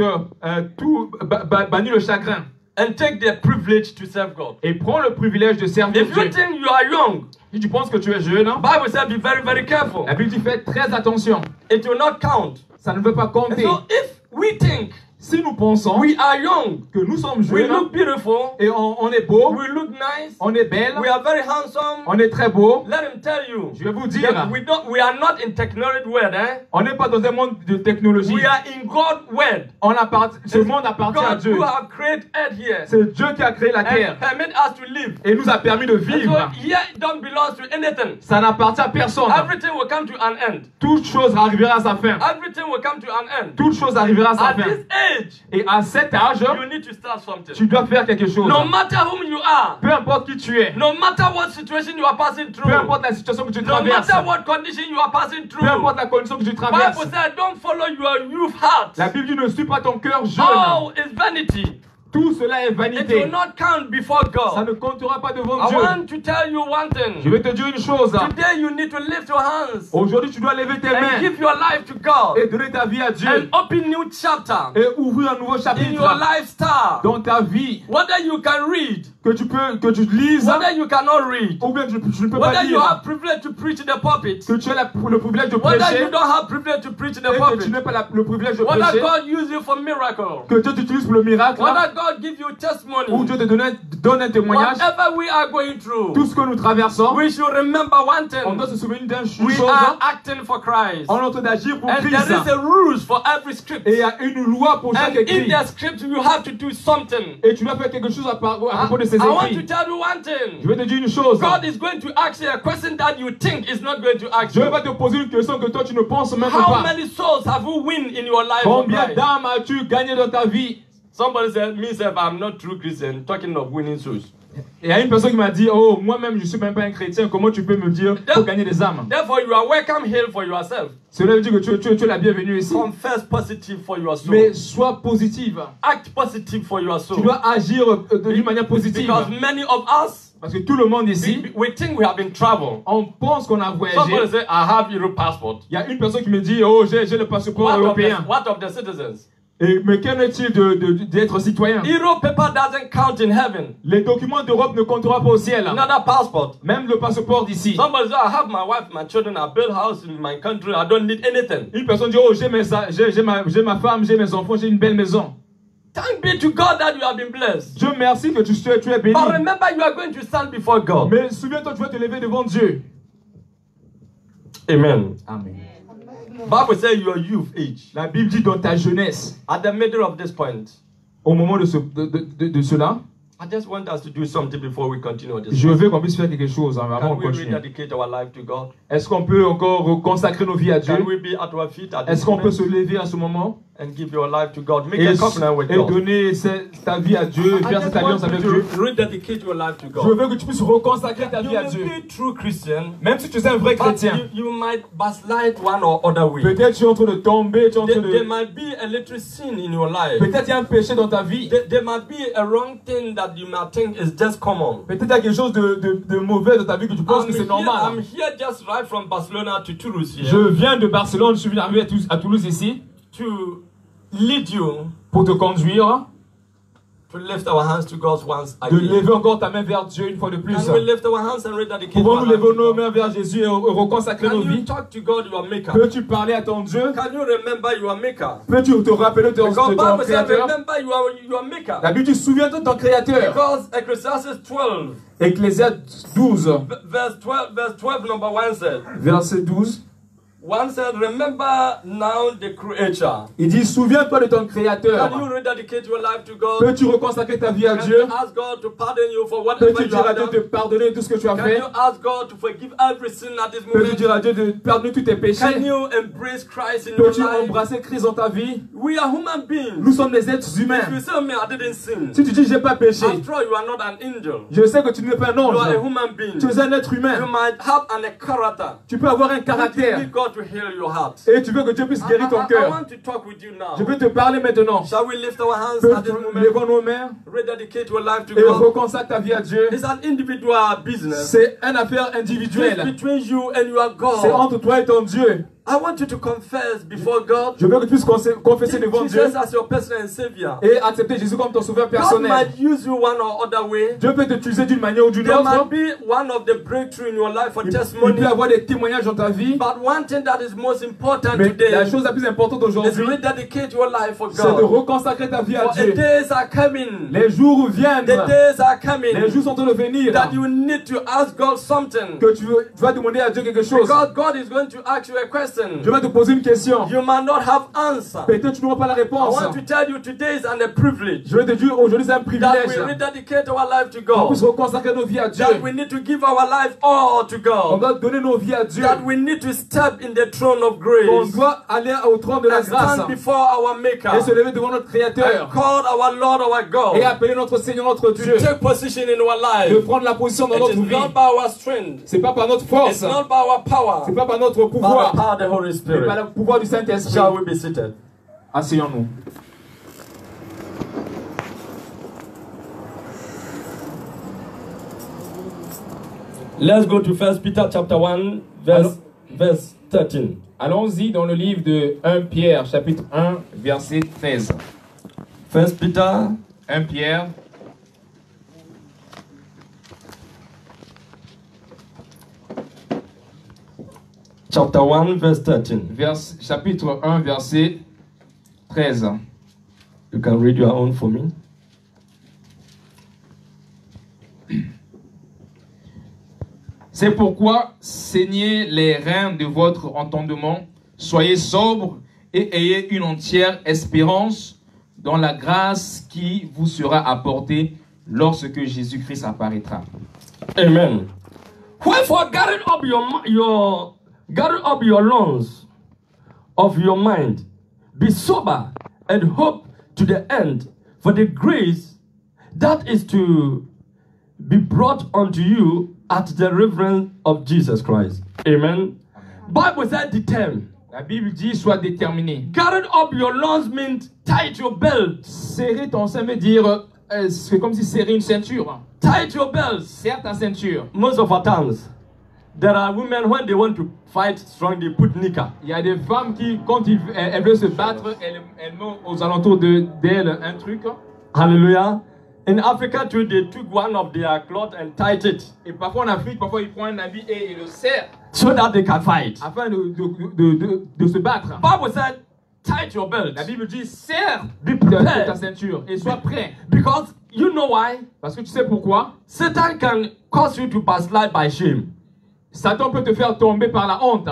bannis le chagrin and take the privilege to serve God. et prends le privilège de servir If you Dieu. think you are young, Si tu penses que tu es jeune, hein, Bible said be very, very careful. la Bible dit, fais très attention. It will not count. Ça ne veut pas And compter. so if we think Si nous pensons we are young, que nous sommes we jeunes look beautiful, et on est beau, we look nice, on est belle, we are very handsome, on est très beau, let him tell you je vais vous dire, that we are not in technology world, on n'est pas dans un monde de technologie. We are in God world. Ce monde appartient à God Dieu. who have created earth here C'est Dieu qui a créé la and terre permit us to live. et nous a permis de And vivre. so here it don't belong to anything. Ça n'appartient à personne. Everything will come to an end. Toute chose arrivera à sa fin. Everything will come to an end. Toute chose arrivera à sa At fin. this age, Et à cet âge, you need to start something. tu dois faire quelque chose. No matter whom you are, Peu importe qui tu es, no matter what situation you are passing through, peu importe la situation que tu no traverses, matter what condition you are passing through, peu importe la condition que tu Bible traverses, said, don't follow your youth heart. la Bible dit ne suis pas ton cœur jeune. Oh, it's vanity. Tout cela est It vanité. will not count before Ça God. ne comptera pas devant I Dieu. want to tell you one Je thing. vais te dire une chose. Today you need to lift your hands Aujourd'hui, tu dois lever tes and mains give your life to God et donner ta vie à Dieu and open new chapter et ouvrir un nouveau in your chapitre lifestyle. dans ta vie Whether you can read, que tu lises whether you cannot read, ou bien tu ne peux pas whether you lire, have privilege to preach the pulpit, que tu as le privilège de whether prêcher you don't have privilege to preach the et que tu pulpit, n'as pas le privilège de whether prêcher, God use you for miracle, que Dieu t'utilise pour le miracle whether God give you ou testimony, Dieu te donne un témoignage. whatever we are going through, Tout ce que nous traversons, we should remember one on doit thing. se souvenir d'une We chose. are acting for Christ. On est en train d'agir pour And Christ. there is a rules for every script. Et il y a une loi pour chaque And in écrit. the script, you have to do something. Et tu dois faire quelque chose à propos de ces I want to écrits. tell you one Je thing. vais te dire une chose. God is going to ask you a question that you think is not going to ask Dieu you. va te poser une question que toi tu ne penses même How pas. many souls have you win in your life? of Combien Christ? d'âmes as-tu gagné dans ta vie? Somebody said, me self, I'm not true Christian. Talking of winning souls. Et il y a une personne qui m'a dit, oh, moi-même je suis même pas un chrétien, comment tu peux me dire faut gagner des âmes? Therefore, you are welcome here for yourself. Cela veut dire que tu es la bienvenue ici. Confess positive for your soul. Mais sois positive. Act positive for your Tu soul. dois agir d'une manière positive. Because many of us, Parce que tout le monde ici, we think we have been traveled. on pense qu'on a Somebody voyagé. say, I have Europe passport. Il y a une personne qui me dit, oh, j'ai le passeport européen. What of the citizens? Mais qu'en est-il d'être citoyen? Europe paper doesn't count in heaven. Les documents d'Europe ne compteront pas au ciel. Another passport. Même le passeport d'ici. Somebody say, I have my wife, my children, I build house in my country, I don't need anything. Une personne dit, oh, j'ai ma femme, j'ai mes enfants, j'ai une belle maison. Thank be to God that you have been blessed. Dieu merci que tu es béni. But remember, you are going to stand before God. Mais souviens-toi, tu vas te lever devant Dieu. Amen. Amen. Bible says your youth age. La Bible dit dans ta jeunesse, At the middle of this point, au moment de cela, I just want us to do something before we continue this. je veux qu'on puisse faire quelque chose avant Can de we continuer. rededicate our life to God? Est-ce qu'on peut encore consacrer nos vies à Dieu? Can we be at our feet at this Est-ce qu'on peut moment se lever à ce moment and give your life to God? Make et, a covenant with et God. donner ta vie à Dieu, I faire just cette alliance want avec you Dieu? to rededicate your life to Je God. veux que tu puisses reconsacrer ta You vie à may Dieu. be true Christian, Même si tu es un vrai but chrétien, you might backslide one or other way. peut-être tu es en train de tomber, tu es en train There de... might be a little sin in your life. Peut-être il y a un péché dans ta vie. There might be a wrong thing that you might think is just common. Peut-être il y a quelque chose de mauvais dans ta vie que tu penses que c'est I'm normal. here just right from Barcelona to Toulouse here Je viens de Barcelone, je suis arrivé à Toulouse ici to lead you pour te conduire to lift our hands to God once de again? lever encore ta main vers Dieu une fois de plus. Can we lift our hands and rededicate our Pouvons-nous lives lever to nos God? mains vers Jésus et reconsacrer nos Can you vies? talk to God, your maker? Peux-tu parler à ton Dieu? Can you remember your maker? Peux-tu te rappeler de Because ton Bible says, Créateur? remember your maker. La Bible dit, souviens-toi de ton Créateur. Because Ecclesiastes 12, Ecclésiaste 12, verse 12, number 1 said, verset 12. one said, remember now the creator. Il dit, souviens-toi de ton Créateur. Can you rededicate your life to God? Peux-tu reconsacrer ta vie à Can Dieu? you ask God to pardon you for whatever Peux-tu you dire à have Dieu de done? pardonner tout ce que tu as Can fait? you ask God to forgive every sin at this Peux-tu moment? dire à Dieu de pardonner tous tes Can péchés? you embrace Christ in your Peux-tu life? embrasser Christ dans ta vie? We are human beings. Nous sommes des êtres If you humains. say, me, I didn't sin. Si tu dis, j'ai pas péché, After all, you are not an angel. je sais que tu n'es pas un You are a ange. human being. Tu es un être You humain. might have a character. Tu peux avoir un You caractère. need God to heal your heart. Et tu veux que Dieu puisse guérir ton I cœur. want to talk with you now. Je veux te parler maintenant. Shall we lift our hands at this Peux-tu moment? lever nos mains Rededicate your life to et God. reconsacre ta vie à Dieu? It's an individual business. C'est une affaire It's individuelle. between you and your C'est God. entre toi et ton Dieu. I want you to confess before God. Je veux que tu puisses confesser devant Dieu Jesus as your personal and Savior. et accepter Jésus comme ton sauveur God personnel. might use you one or other way. Dieu peut t'utiliser d'une manière ou d'une There might autre. be one of the breakthrough in your life for Il testimony. peut y avoir des témoignages dans ta vie. But one thing that is most important Mais today la chose la plus importante is aujourd'hui, rededicate your life for c'est de God. reconsacrer ta vie à For the Dieu. days are coming. Les jours viennent. The days are Les coming jours sont en train de venir. that you need to ask God something. Que tu vas demander à Dieu quelque chose. Because God is going to ask you a question. Je vais te poser une question. You might not have answer. Peut-être tu n'auras pas la I réponse. want to tell you today is a privilege Je vais te dire aujourd'hui c'est un that privilège. we rededicate our life to On puisse God. reconsacrer nos vies à Dieu. That we need to give our life all to On God. doit donner nos vies à Dieu. That we need to step in the throne of On grace doit aller au trône de la and grâce stand before our Maker et se lever devant notre and Créateur call our Lord, our et God, appeler notre Seigneur, notre to Dieu, take position in our de life. prendre la position dans It notre is vie. not by our strength. C'est pas par notre It's force, not by our power. c'est pas par notre By the pouvoir, power of the Holy mais par Spirit. le pouvoir du Saint-Esprit. Shall we be seated? Asseyons-nous. Let's go to 1 Peter chapter 1, verse 13. Allons-y dans le livre de 1 Pierre, chapitre 1, verset 13. 1 Peter 1 Pierre, chapter 1, verse 13. chapitre 1, verset 13. You can read your own for me. C'est pourquoi saignez les reins de votre entendement, soyez sobres et ayez une entière espérance dans la grâce qui vous sera apportée lorsque Jésus-Christ apparaîtra. Amen. Wherefore, gather up your loins of your mind, be sober and hope to the end for the grace that is to be brought unto you at the reverence of Jesus Christ. Amen. Bible said determine. La Bible dit sois déterminé. Gather up your loins means tight your belt. Serrer ton sein veut dire, c'est comme si serrer une ceinture. Tight your belt. Serre ta ceinture. Most of our times, there are women when they want to fight strong, they put nika. Il y a des femmes qui, quand elles veulent se battre, elles mettent aux alentours d'elles un truc. Hallelujah. In Africa too, they took one of their cloth and tied it Et parfois en Afrique, parfois ils prennent un habit et ils le serrent so that they can fight. afin de se battre. Bible said, tight your belt. La Bible dit serre Be ta prepared. ceinture et sois prêt. Because you know why? Parce que tu sais pourquoi? Satan can cause you to backslide by shame. Satan peut te faire tomber par la honte.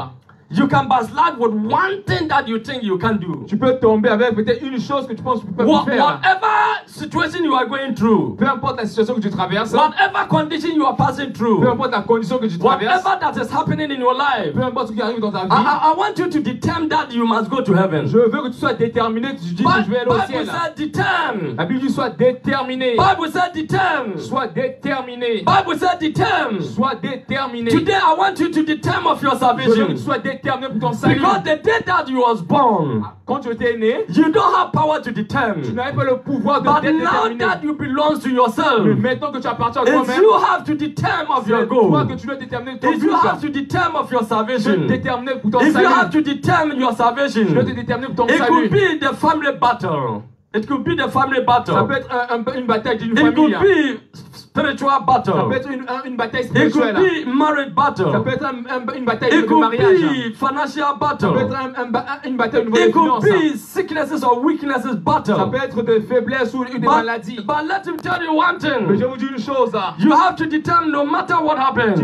You can backslide with one thing that you think you can do. Tu peux tomber avec peut-être une chose que tu penses que tu peux pas faire. Whatever situation you are going through, Peu importe la situation que tu traverses, whatever condition you are passing peu through, importe la condition que tu traverses, whatever that is happening in your life, peu importe ce qui arrive dans ta vie, I want you to determine that you must go to heaven. je veux que tu sois déterminé, que tu dis que je vais aller au ciel. Bible said determine. La Bible dit sois déterminé. Bible said determine. Sois déterminé. Bible said determine. Sois déterminé. Today I want you to determine of your Je veux que salvation. tu sois déterminé pour ton salut. Because the day that you was born, Quand tu étais né, you don't have power to tu determine. n'avais pas le pouvoir de But t'être now déterminé. that you belong to yourself, Mais maintenant que tu appartiens à if toi-même, you have to determine of your c'est toi goal, que tu dois déterminer ton if you have but. to determine of your Tu dois te salvation, déterminer pour ton if you have salut. to determine your Tu dois te salvation, déterminer pour ton it could salut. be the family battle. It could be the family battle. Ça peut être une bataille d'une It famille. could be spiritual Ça battle. peut être une bataille It could spirituelle. be marriage Ça battle. peut être une bataille It de could mariage. be financial Ça peut être battle. une bataille au niveau des It could finances. be sicknesses or weaknesses Ça battle. peut être des faiblesses ou des maladies. But let him tell you one Mais je thing. vous dis une chose. You have to determine no matter what happens.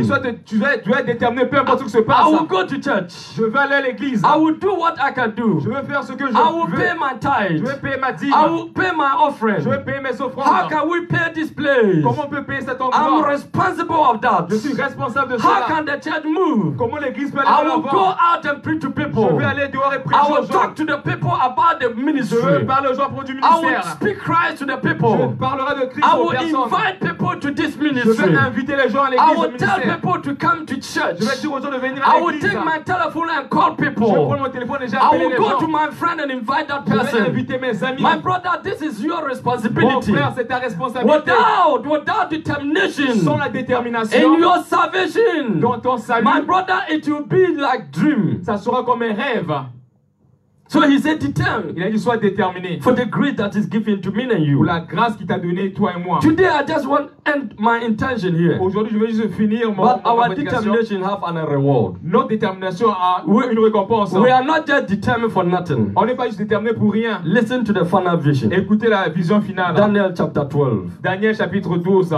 Tu dois être déterminé, peu importe ce qui se passe. I will go to church. Je vais aller à l'église. I will do what I can do. Je vais faire ce que je I will veux. pay my tithe. Je vais payer ma dîme. I will pay my offering. Je vais payer mes How offrandes. can we pay this place? Comment on peut payer cet I'm endroit? responsible of that. Je suis responsable de How cela. can the church move? Comment l'église peut aller I de will go l'avant? out and preach to Je people. vais aller dehors et I prêcher will aux gens. talk to the people about the Je vais ministry. parler aux gens pour du I will ministère. speak Christ to the Je people. parlerai de Christ I aux will personnes. invite people to this Je ministry. vais inviter les gens à I l'église au will tell ministère. people to come to church. Je vais dire aux gens de venir à I will l'église. take my telephone and call Je vais prendre people. mon téléphone et j'ai I appelé will les go to gens. my friend and invite that Je vais person. inviter mes amis. My brother, this is your Mon responsibility. frère, c'est ta responsabilité. Without determination Sans la in détermination, your salvation, dans ton salut, my brother, it will be like dream. ça sera comme un rêve. So he said, determine Il a dit, sois déterminé for the grace that is given to me and pour you. la grâce qu'il t'a donnée, toi et moi. Today, I just want to end my intention here. Aujourd'hui, je vais juste finir mon But ma our prédication. determination have an reward. Notre détermination a une récompense. We are not just determined for nothing. On n'est pas juste déterminé pour rien. Listen to the final vision. Écoutez la vision finale. Daniel chapter 12. Daniel chapitre 12.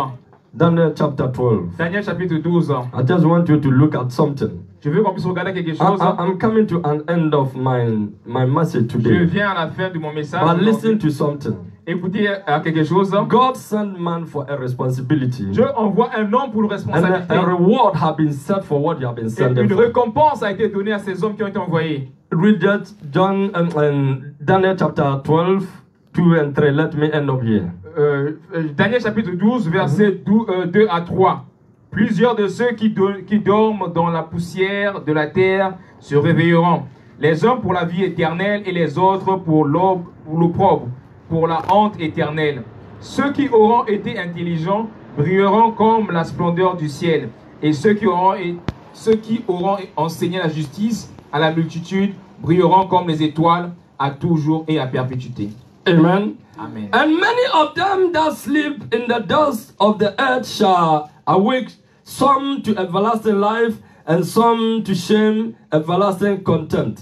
Daniel chapter 12. Daniel chapitre 12. I just want you to look at something. Je veux qu'on puisse regarder quelque chose. I'm coming to an end of my message Je today. viens à la fin de mon message. But listen to something. Écoutez à quelque chose. God sent man for a responsibility. Dieu envoie un homme pour une And responsabilité. a reward have been set for what you have been Et sent une for. récompense a été donnée à ces hommes qui ont été envoyés. Read that, John and Daniel chapter 12, 2 and 3. Let me end up here. Daniel chapitre 12, versets 2 à 3. Plusieurs de ceux qui dorment dans la poussière de la terre se réveilleront. Les uns pour la vie éternelle et les autres pour l'opprobre, pour la honte éternelle. Ceux qui auront été intelligents brilleront comme la splendeur du ciel. Et ceux qui auront enseigné la justice à la multitude brilleront comme les étoiles à toujours et à perpétuité. Amen. Amen. And many of them that sleep in the dust of the earth shall awake, some to everlasting life, and some to shame, everlasting contempt.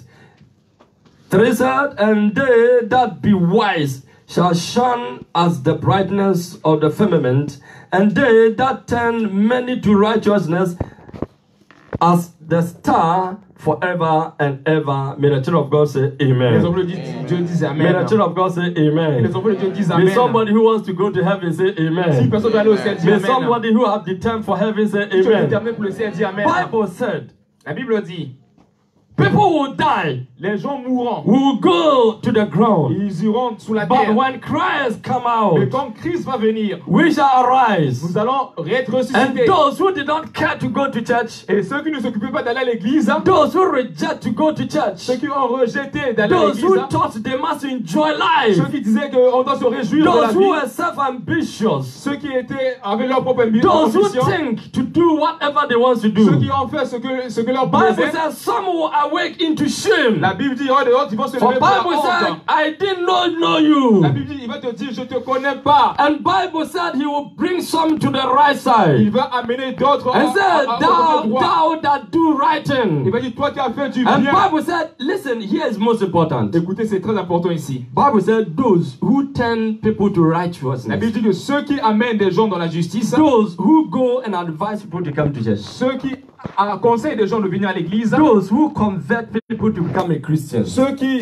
3 said, and they that be wise shall shine as the brightness of the firmament, and they that turn many to righteousness as the star forever and ever. May the children of God say Les amen. enfants de Dieu disent May Amen. the children of God say Les amen. enfants de Dieu disent May Amen. somebody who wants to go to heaven say Si amen. personne veut aller au ciel, dit May Amen. somebody who have the time for heaven say Si tu es amen. déterminé pour le ciel, dis Amen. Bible said, La Bible dit, people will die, les gens mourront. will go to the ground. Ils iront sous la But terre. when Christ come Mais out, quand Christ va venir, we shall arise. nous allons être And ressuscités. those who did not care to go to church, Et ceux qui ne s'occupaient pas d'aller à l'église, those who reject to go to church, ceux qui ont rejeté d'aller à those who l'église, thought they must enjoy life, ceux qui disaient qu'on doit se réjouir de la those who vie, were self-ambitious, ceux qui étaient avec leur propre those who ambition, think to do whatever they want to ceux do. qui ont fait ce que leur Bible plaisait. says some will awake into shame. La Bible dit, oh, dehors, ils vont se For lever pour la Bible said, honte. I did not know La you. Bible dit, il va te dire, je te connais pas. And Bible said he will bring some to the right Il side. va amener d'autres And said, au côté droit. thou that do Il writing. va dire, toi qui as fait du And bien. Bible said, listen, here is most important. Écoutez, c'est très important ici. Bible said, those who turn people to La righteousness. Bible dit que ceux qui amènent des gens dans la justice, Those who go and advise people to come to church. ceux qui conseillent des gens de venir à l'église, Those who convert people to become a Christian. ceux qui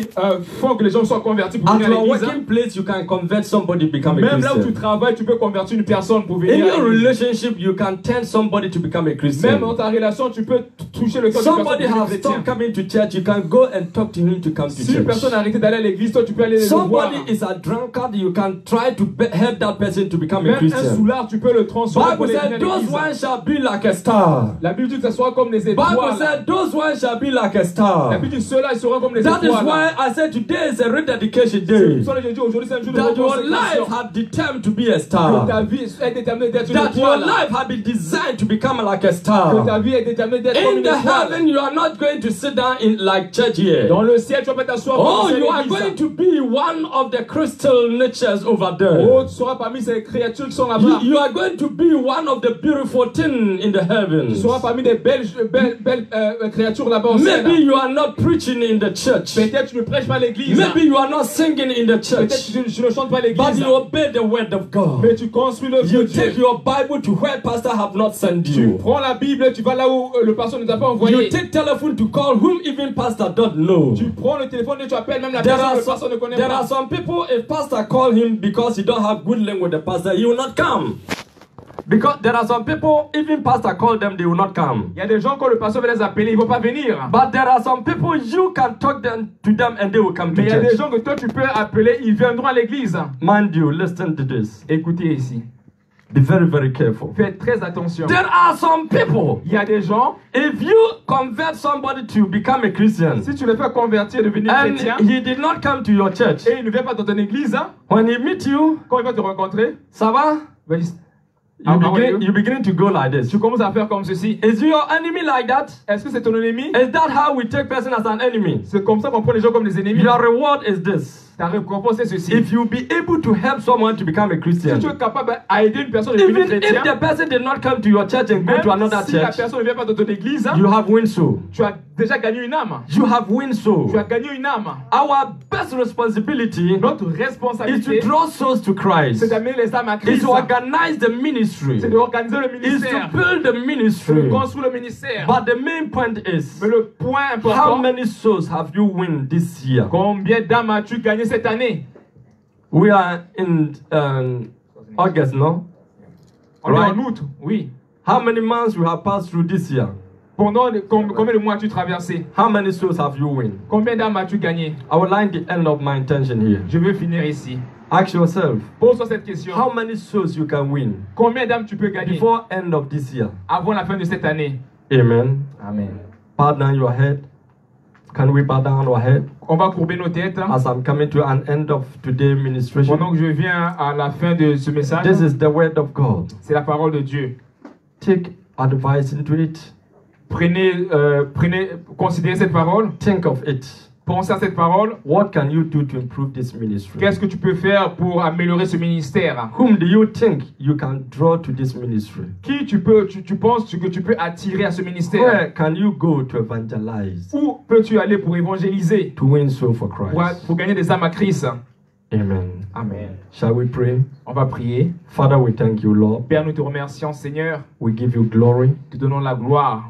font que les gens soient convertis pour At venir à your l'église. working place, you can convert somebody to become a Même là où tu Christian. travailles, tu peux convertir une personne pour In venir à your l'église. relationship, you can turn somebody to become a Même Christian. dans ta relation, tu peux toucher le cœur de personne Somebody pour has devenir stopped chrétien. coming to church, you can go and talk to him to come to Si une personne a church. arrêté d'aller à l'église, toi tu peux aller le voir. Somebody is a drunkard, you can try to help that person to become a Même un Christian. soulard, tu peux le transformer pour Bible aller venir said, à those l'église. ones shall be like a star. La Bible dit que ce sera comme les Bible étoiles. said those ones shall be like a star. La Bible dit ceux-là, ils seront comme les That is étoiles. why I said today is a rededication C'est day. pour ça que je dis aujourd'hui, c'est un jour de That your reconsécration. life had determined to be a Que star. ta vie est déterminée d'être une That your étoile. life had been designed to become like a Que ta star. vie est déterminée d'être comme In une the étoile. heaven, you are not going to sit down in like church here. Dans le ciel, tu vas pas t'asseoir Oh, comme you are l'église. going to be one of the crystal natures over there. Oh, tu seras parmi ces créatures qui sont là-bas. You are going to be one of the beautiful things in the Tu heavens. seras parmi des belles créatures là-bas au ciel. Maybe you are not preaching in the church. Peut-être tu ne prêches pas à l'église. Maybe you are not singing in the Peut-être church. tu ne chantes pas à But l'église. you obey the word of God. Mais tu construis le You Dieu. take your Bible to where pastor have not sent Tu you. prends la Bible, tu vas là où le pasteur ne t'a pas You envoyé. take telephone to call whom even pastor don't know. Tu prends le téléphone et tu appelles même la There personne are, que le pasteur ne connaît there pas. are some people, if pastor call him because he don't have good link with the pastor, he will not come. Because there are some people, even pastor call them, they will not come. Il y a des gens quand le pasteur va les appeler, ils ne vont pas venir. But there are some people you can talk to them and they will come to Mais il y a des church. gens que toi tu peux appeler, ils viendront à l'église. Mind you, listen to this. Écoutez ici. Be very, very careful. Faites très attention. There are some people, Il y a des gens, if you convert somebody to become a Christian, si tu le fais convertir, devenir and chrétien, he did not come to your church, et il ne vient pas dans ton église, hein, when he meet you, quand il va te rencontrer, ça va? ben, You beginning to go like this. tu commences à faire comme ceci. Is your enemy like that? Est-ce que c'est ton ennemi? Is that how we take person as an enemy? C'est comme ça qu'on prend les gens comme des ennemis. Your reward is this. Ta récompense est ceci. If you be able to help someone to become a Si Christian, tu es capable d'aider une personne à devenir even chrétien, if the person did not come to your church and go to même another si la church, personne ne vient pas dans ton église, hein, you have win soul. tu as déjà gagné une âme. You have win soul. Tu as gagné une âme. Our best responsibility Notre is to responsabilité, draw souls to Christ. c'est d'amener les âmes à Is Christ. to organize the ministry. C'est d'organiser le Is to ministère. build the C'est de ministry. construire le ministère. But the main point is, Mais le point how important, many souls have you win this year? combien d'âmes as-tu gagné cette année? We are in August, no? On est Right. en août, oui. How many months you have passed through this year? Combien de mois as-tu traversé? How many souls have you win? Combien d'âmes as-tu gagné? I would like the end of my intention here. Je veux finir ici. Ask yourself, Pose-toi cette question. how many souls you can win Combien d'âmes tu peux gagner before end of this year? avant la fin de cette année? Amen. Amen. Bow down your head. Can we bow down our head On va courber nos têtes. as I'm coming to an end of today's ministration? Pendant que je viens à la fin de ce message, This is the word of God. c'est la parole de Dieu. Take advice into it. Considérez cette parole. Think of it. Pensez à cette parole. What can you do to improve this ministry? Qu'est-ce que tu peux faire pour améliorer ce ministère? Whom do you think you can draw to this ministry? Qui tu penses que tu peux attirer à ce ministère? Where can you go to evangelize? Où peux-tu aller pour évangéliser? To win soul for Christ. Pour gagner des âmes à Christ? Amen. Amen. Shall we pray? On va prier. Father, we thank you, Lord. Père, nous te remercions, Seigneur. We give you glory. Te donnons la gloire.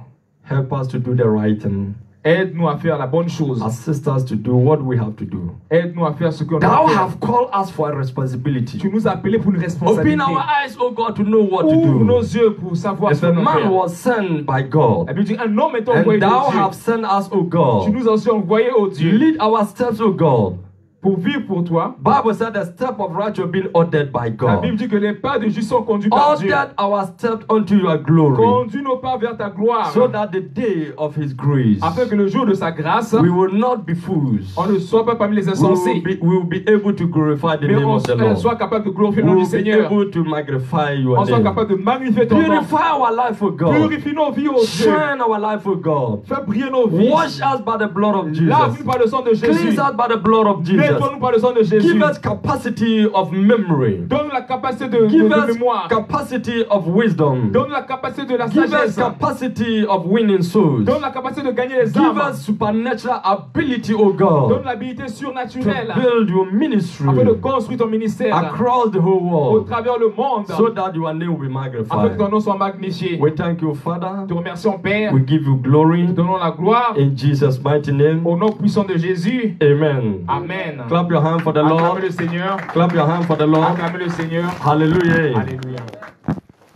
Help us to do the right thing. Aide-nous à faire la bonne chose. Assist us to do what we have to do. Aide-nous à faire ce qu'on Thou doit faire. have called us for a responsibility. Tu nous as appelés pour une responsabilité. Open our eyes, oh God, to know what to Ouvre nos do. yeux pour savoir If ce a qu'on doit man faire. was sent by La God, Bible dit, un homme est and envoyé de thou Dieu. have sent us, oh Tu God, nous as aussi envoyés au Dieu lead our steps, oh God. pour vivre pour toi. Bible said the step of righteous being ordered by La Bible God. dit que les pas de juste sont conduits par Dieu. Ordered our steps unto your glory, Conduis nos pas vers ta gloire. so that the day of His grace Afin que le jour de sa grâce, we will not be fools. on ne soit pas parmi les insensés. We will be able to glorify the Mais name on of the Lord. soit capable de glorifier We le nom du will be Seigneur. able to magnify your On soit name. capable de magnifier ton nom. Purify our life, oh God. Purifie nos vies, oh Dieu. Shine our life, oh God. Fais briller nos vies. Wash us by the blood of Jesus. Lave-nous par le sang de Cleanse Jésus. us by the blood of Jesus. Nettoie-nous par le sang de Jésus. Give us capacity of memory. Donne la capacité de Give us mémoire. capacity of wisdom. Donne la capacité de la Give us sagesse. capacity of winning souls. Donne la capacité de gagner les Give âmes. us supernatural ability, oh Donne God, l'habilité to surnaturelle build your ministry afin de construire ton ministère across the whole au world, travers le monde so that your name will be afin que magnified. ton nom soit magnifié. We thank you, Father. Te remercions, Père. We give you glory Te donnons la gloire in Jesus' mighty name. au nom puissant de Jésus. Amen. Amen. Clap your hand for the Acclamez Lord. le Seigneur. Clap your hand for the Lord. Acclamez le Seigneur. Hallelujah. Alléluia.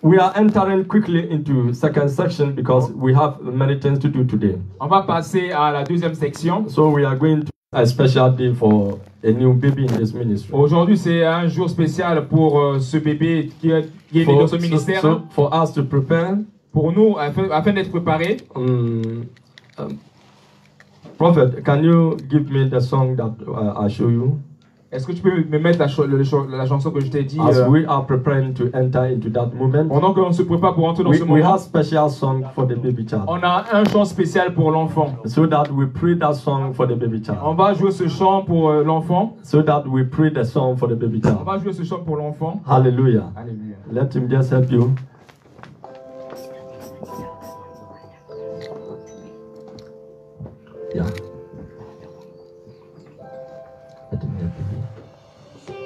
We are entering quickly into second section because we have many things to do today. On va passer à la deuxième section. So we are going to a special day for a new baby in this ministry. Aujourd'hui, c'est un jour spécial pour ce bébé qui est né dans ce ministère. So for us to prepare, pour nous, afin d'être préparés. Prophet, can you give me the song that I show you? Est-ce que tu peux me mettre la chanson que je t'ai dit As we are preparing to enter into that moment, pendant qu'on se prépare pour entrer dans ce we moment? have special song for the baby child. On a un chant spécial pour l'enfant. So that we pray that song for the baby child. On va jouer ce chant pour l'enfant. So that we pray the song for the baby On child. va jouer ce chant pour l'enfant. Hallelujah. Alléluia. Let him just help you. Yeah. Let him help you.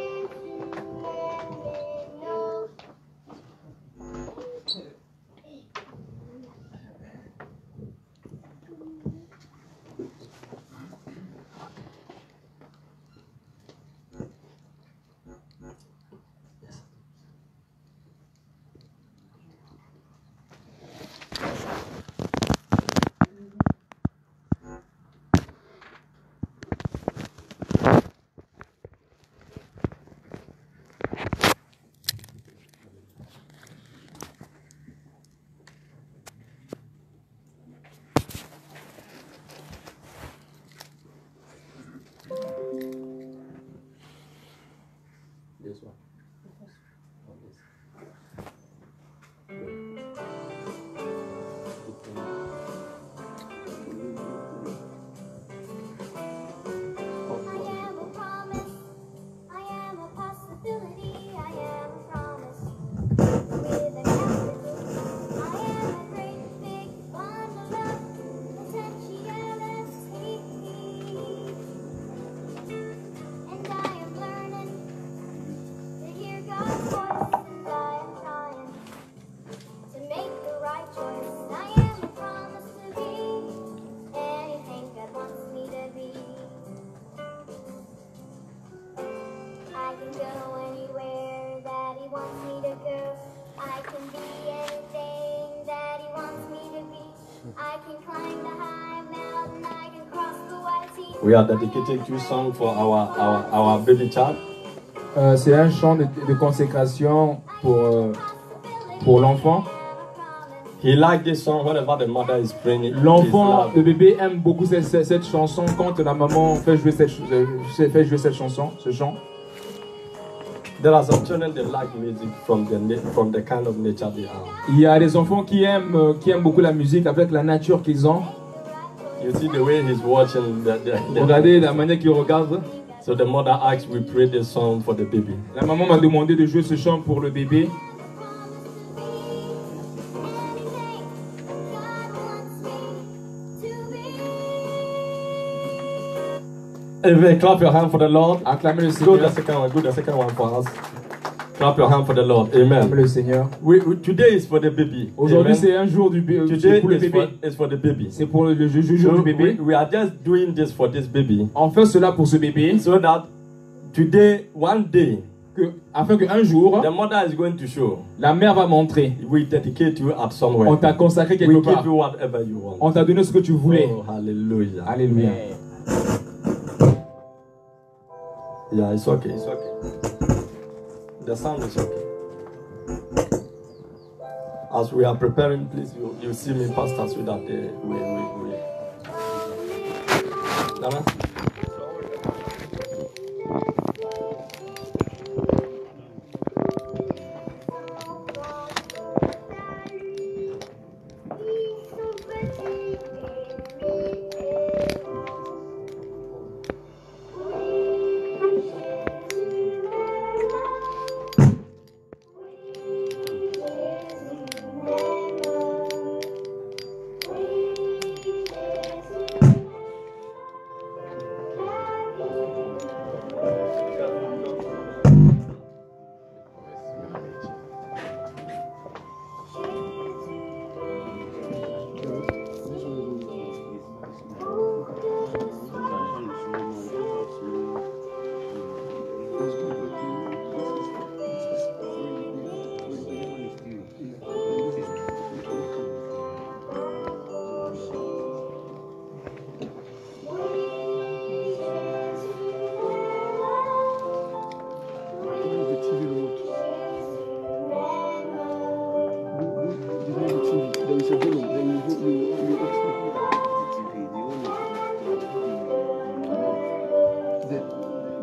This one. We are dedicating two songs for our baby child. C'est un chant de consécration pour l'enfant. He liked this song whenever the mother is praying. L'enfant, le bébé aime beaucoup cette chanson quand la maman fait jouer cette chanson, ce chant. There are some children that like music from the kind of nature they are. Il y a des enfants qui aiment beaucoup la musique avec la nature qu'ils ont. You see the way he's watching. Regardez la manière qu'il regarde. So the mother asked, we pray this song for the baby. La maman m'a demandé de jouer ce chant pour le bébé. Amen. Clap your hand for the Lord. Acclamez le Go Seigneur. the second one for us. Clap your hand for the Lord. Amen. Acclamez le Seigneur. Today is for the baby. Aujourd'hui, Amen. c'est un jour du bébé. Today Pour le bébé. is for the baby. C'est pour le jour So du bébé. we are just doing this for this baby. On fait cela pour ce bébé. So that today, one day, Afin qu'un jour, the mother is going to show. la mère va montrer. We dedicate you at somewhere. On t'a consacré We quelque give part. you whatever you want. On t'a donné ce que tu voulais. Oh, hallelujah. Alléluia. Yeah, it's okay. It's okay. The sound is okay. As we are preparing, please, you see me, Pastor, so that we. Nana?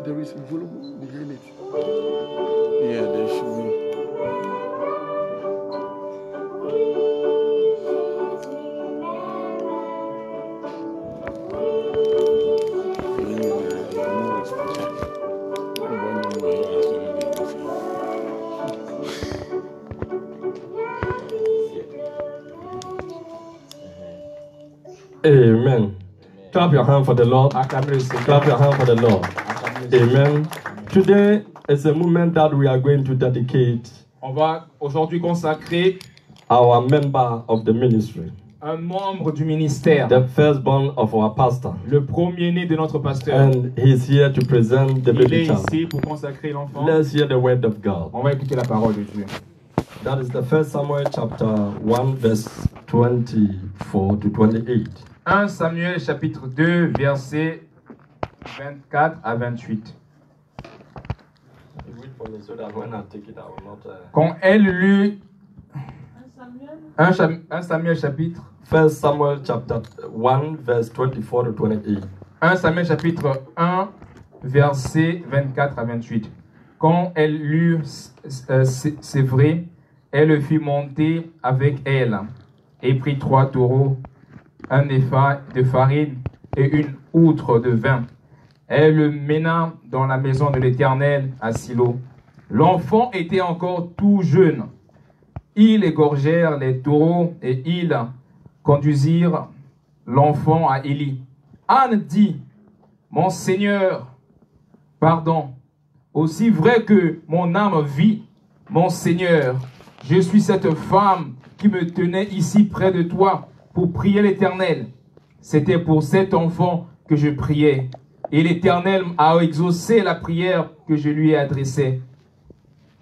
there is volume behind it. Yeah, there should be. Amen. Clap your hand for the Lord. Clap your hand for the Lord. Amen. Today is a moment that we are going to dedicate On va aujourd'hui consacrer our member of the ministry, un membre du ministère, the firstborn of our pastor. le premier-né de notre pasteur. And he's here to present the Il baby est child. ici pour consacrer l'enfant. Let's hear the word of God. On va écouter la parole de Dieu. That is the 1 Samuel chapter 1 verse 24 to 28. 1 Samuel chapitre 2 versets 24 à 28. Quand elle lut 1 Samuel chapitre 1 Samuel chapter 1 verse 24 to 28. 1 Samuel chapitre 1 versets 24 à 28. Quand elle lut c'est vrai, elle le fit monter avec elle et prit 3 taureaux, un épha de farine et une outre de vin. Elle le mena dans la maison de l'Éternel à Silo. L'enfant était encore tout jeune. Ils égorgèrent les taureaux et ils conduisirent l'enfant à Élie. Anne dit, « Mon Seigneur, pardon, aussi vrai que mon âme vit, mon Seigneur, je suis cette femme qui me tenait ici près de toi pour prier l'Éternel. C'était pour cet enfant que je priais. Et l'Éternel a exaucé la prière que je lui ai adressée.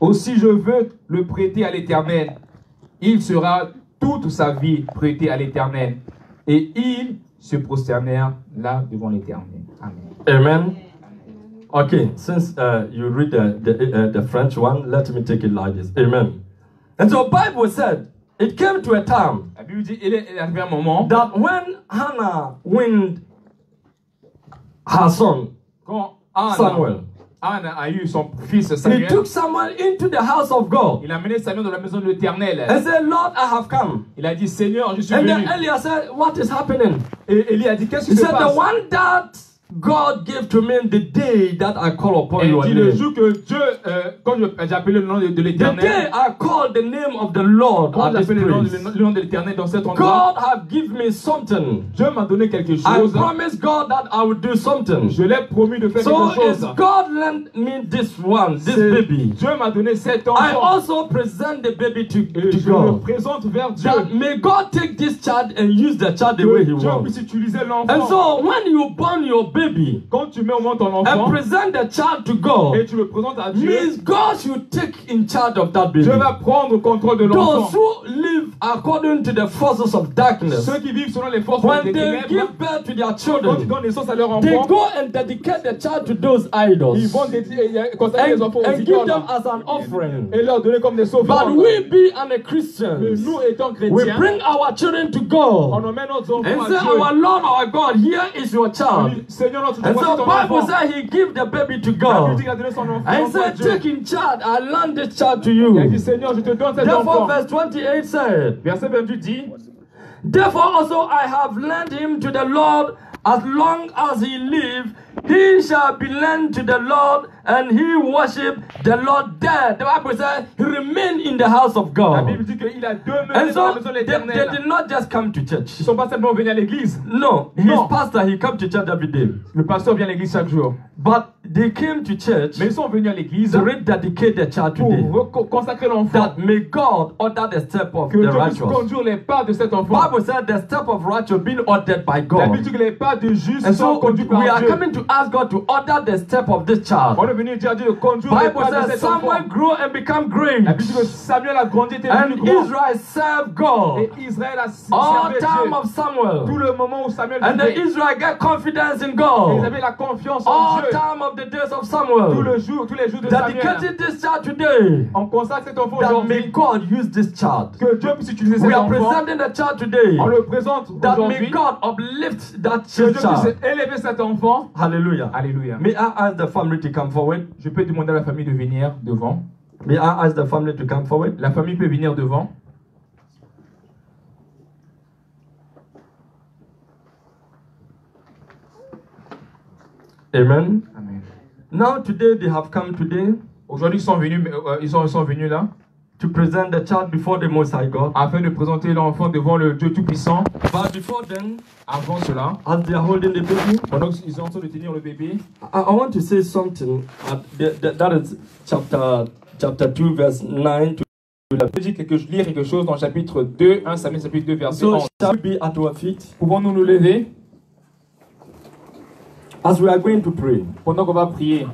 Aussi je veux le prêter à l'Éternel. Il sera toute sa vie prêté à l'Éternel. » Et ils se prosternèrent là devant l'Éternel. Amen. Amen. Okay, since you read the French one, let me take it like this. Amen. And so Bible said, it came to a time La Bible dit, il est arrivé un moment that when Hannah weaned her son quand Samuel, Anne a eu son fils he Samuel. took Samuel into the house of God Il a mené Samuel dans la maison de l'Éternel. and said, Lord, I have come. Il a dit, Seigneur, je suis And venu. then Elias said, what is happening? Et Élie a dit, qu'est-ce He qui se said, the passe? one that God gave to me the day that I call upon Et your il dit, le name. jour que Dieu, quand j'ai appelé le nom de The day l'Éternel, I called the name of the Lord quand at j'ai this appelé place, le nom de l'Éternel dans cet endroit, God have given me something. Dieu m'a donné quelque I chose. promised God that I would do something. Je l'ai promis de faire So quelque chose. if God lent me this one, this C'est- baby, Dieu m'a donné cet I enfant. also present the baby to Et je le God. présente vers Dieu. That may God take this child and use the child the Que way He Dieu wants. puisse utiliser And l'enfant. so when you born your baby Quand tu mets au monde ton and enfant present the child to et God, tu le présentes à Dieu, means God should take in charge of that baby. Dieu va prendre le contrôle de Those l'enfant. who live according to the forces of darkness, Ceux qui vivent selon les forces when des they ténèbres, give birth to their quand ils children, donnent naissance à leur they enfant, go and dedicate the child to those ils idols vont consacrer les enfants aux and give idoles them as an offering. et leur donner comme des But sauveurs. we being a Mais Christians, nous étant we chrétiens, bring our children to on God emmène nos enfants and à say, Dieu. our Lord, our God, here is your On child. dit, Seigneur notre Dieu, And voici so ton Bible enfant. says he give the baby to La Bible dit God. qu'il a donné son enfant And à said, Dieu. take in charge, I lend this child to Il a dit, you. Seigneur, je te donne cet Therefore, enfant. verse 28 said, Verset 28 dit, therefore also I have lent him to the Lord, as long as he live, he shall be lent to the Lord, and he worship the Lord there. The Bible says he remained in the house of la God. Bible dit qu'il a demeuré And dans la so maison de they l'Éternel. did not just come to church. Ils ne sont pas seulement venus à l'église. No, his No. pastor, he come to church every day. Le pasteur vient à l'église chaque jour. But they came to church Mais ils sont venus à l'église to rededicate the child pour today. consacrer l'enfant. That may God order the step of Que the Dieu puisse righteous. conduire les pas de cet enfant. Bible said the step of righteous being ordered by La God. Bible dit que les pas de juste And sont so conduits we par are Dieu. coming to ask God to order the step of this On child. est venu dire à Dieu de conduire les Bible pas de says cet Samuel enfant. grew and become great. La Bible dit que Samuel a grandi et était And devenu grand. Israel served God Et Israël a all servi time Dieu. of Samuel. Tout le moment où Samuel And the vivait. Israel get confidence in Et ils God avaient la confiance en all Dieu. time of the days of Tous Samuel. les jours de Samuel. Dedicated this child today. On consacre cet enfant That may aujourd'hui. God use this child. Que Dieu puisse utiliser cet We are enfant. presenting the child today. On le présente That may aujourd'hui. God uplift that Que Dieu child. puisse élever cet enfant. Hallelujah. Alléluia. Alléluia. May I ask the family to come forward? Je peux demander à la famille de venir devant. May I ask the family to come forward? La famille peut venir devant. Amen. Amen. Now today they have come today Aujourd'hui, ils sont venus là to present the child before the Most High God. afin de présenter l'enfant devant le Dieu Tout-Puissant. But before then, Avant cela, as they are holding the baby, pendant qu'ils sont en train de tenir le bébé, I want to say something. That is chapter 2, verse 9 to je veux lire quelque chose dans chapitre 2, 1 Samuel chapitre 2, verset 11. So shall we be at our feet Pouvons-nous nous lever as we are going to pray. pendant qu'on va prier?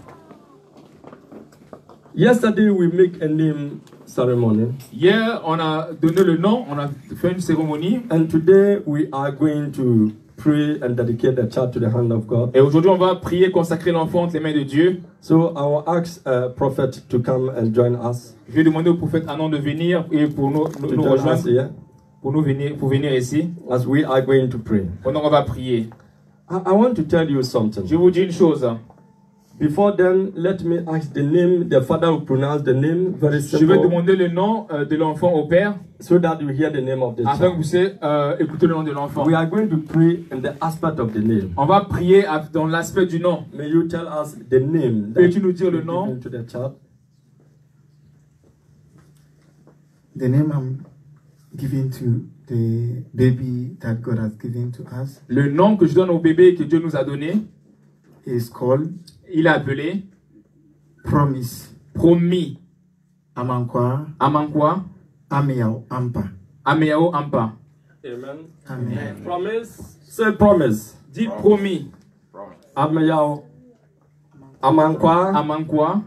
Yesterday we make a name ceremony, Hier, on a donné le nom, on a fait une cérémonie. and today we are going to pray and dedicate the child to the hand of God. Et aujourd'hui, on va prier, consacrer l'enfant entre les mains de Dieu. So I will ask prophet to come and join us Je vais demander au prophète Anon de venir et pour nous to join us rejoindre, here pour venir ici, as we are going to pray. pendant qu'on va prier. I want to tell you something. Je vous dis une chose. Before then, let me ask the name. The father will pronounce the name very Je vais simple, demander le nom de l'enfant au père, so that you hear the name of the afin que child. vous puissiez écouter le nom de l'enfant. We are going to pray in the aspect of the name. On va prier dans l'aspect du nom. May you tell us the name that Peux-tu nous dire le you nom? given to the child? The name I'm giving to the baby that God has given to us Le nom que je donne au bébé que Dieu nous a donné, is called il est appelé Promise Promis Amankwa Amankwa Amiao Ampa. Ameao Ampa. Amen. Amen. Promise. Say promise. Dis promis. Ameyao. Amankwa. Amankwa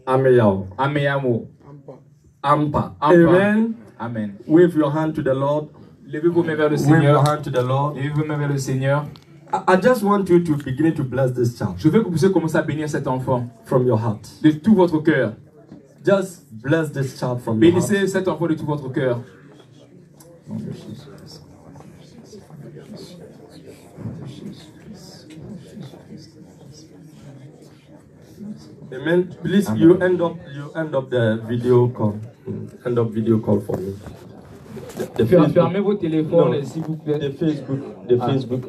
Ameyao. Ameamo. Ampa. Ampa. Amen. Amen. Wave your hand to the Lord. Levez vos mains vers le Wave your Seigneur. hand to the Lord. Levez vos mains vers le Seigneur. I just want you to begin to bless this child Je veux que vous puissiez commencer à bénir cet enfant from your heart. de tout votre cœur. Just bless this child from your heart. Bénissez cet enfant de tout votre cœur. Amen. Please, you end up the video call. End up video call for me. The Facebook. Fermez vos téléphones, No. s'il vous plaît. The Facebook.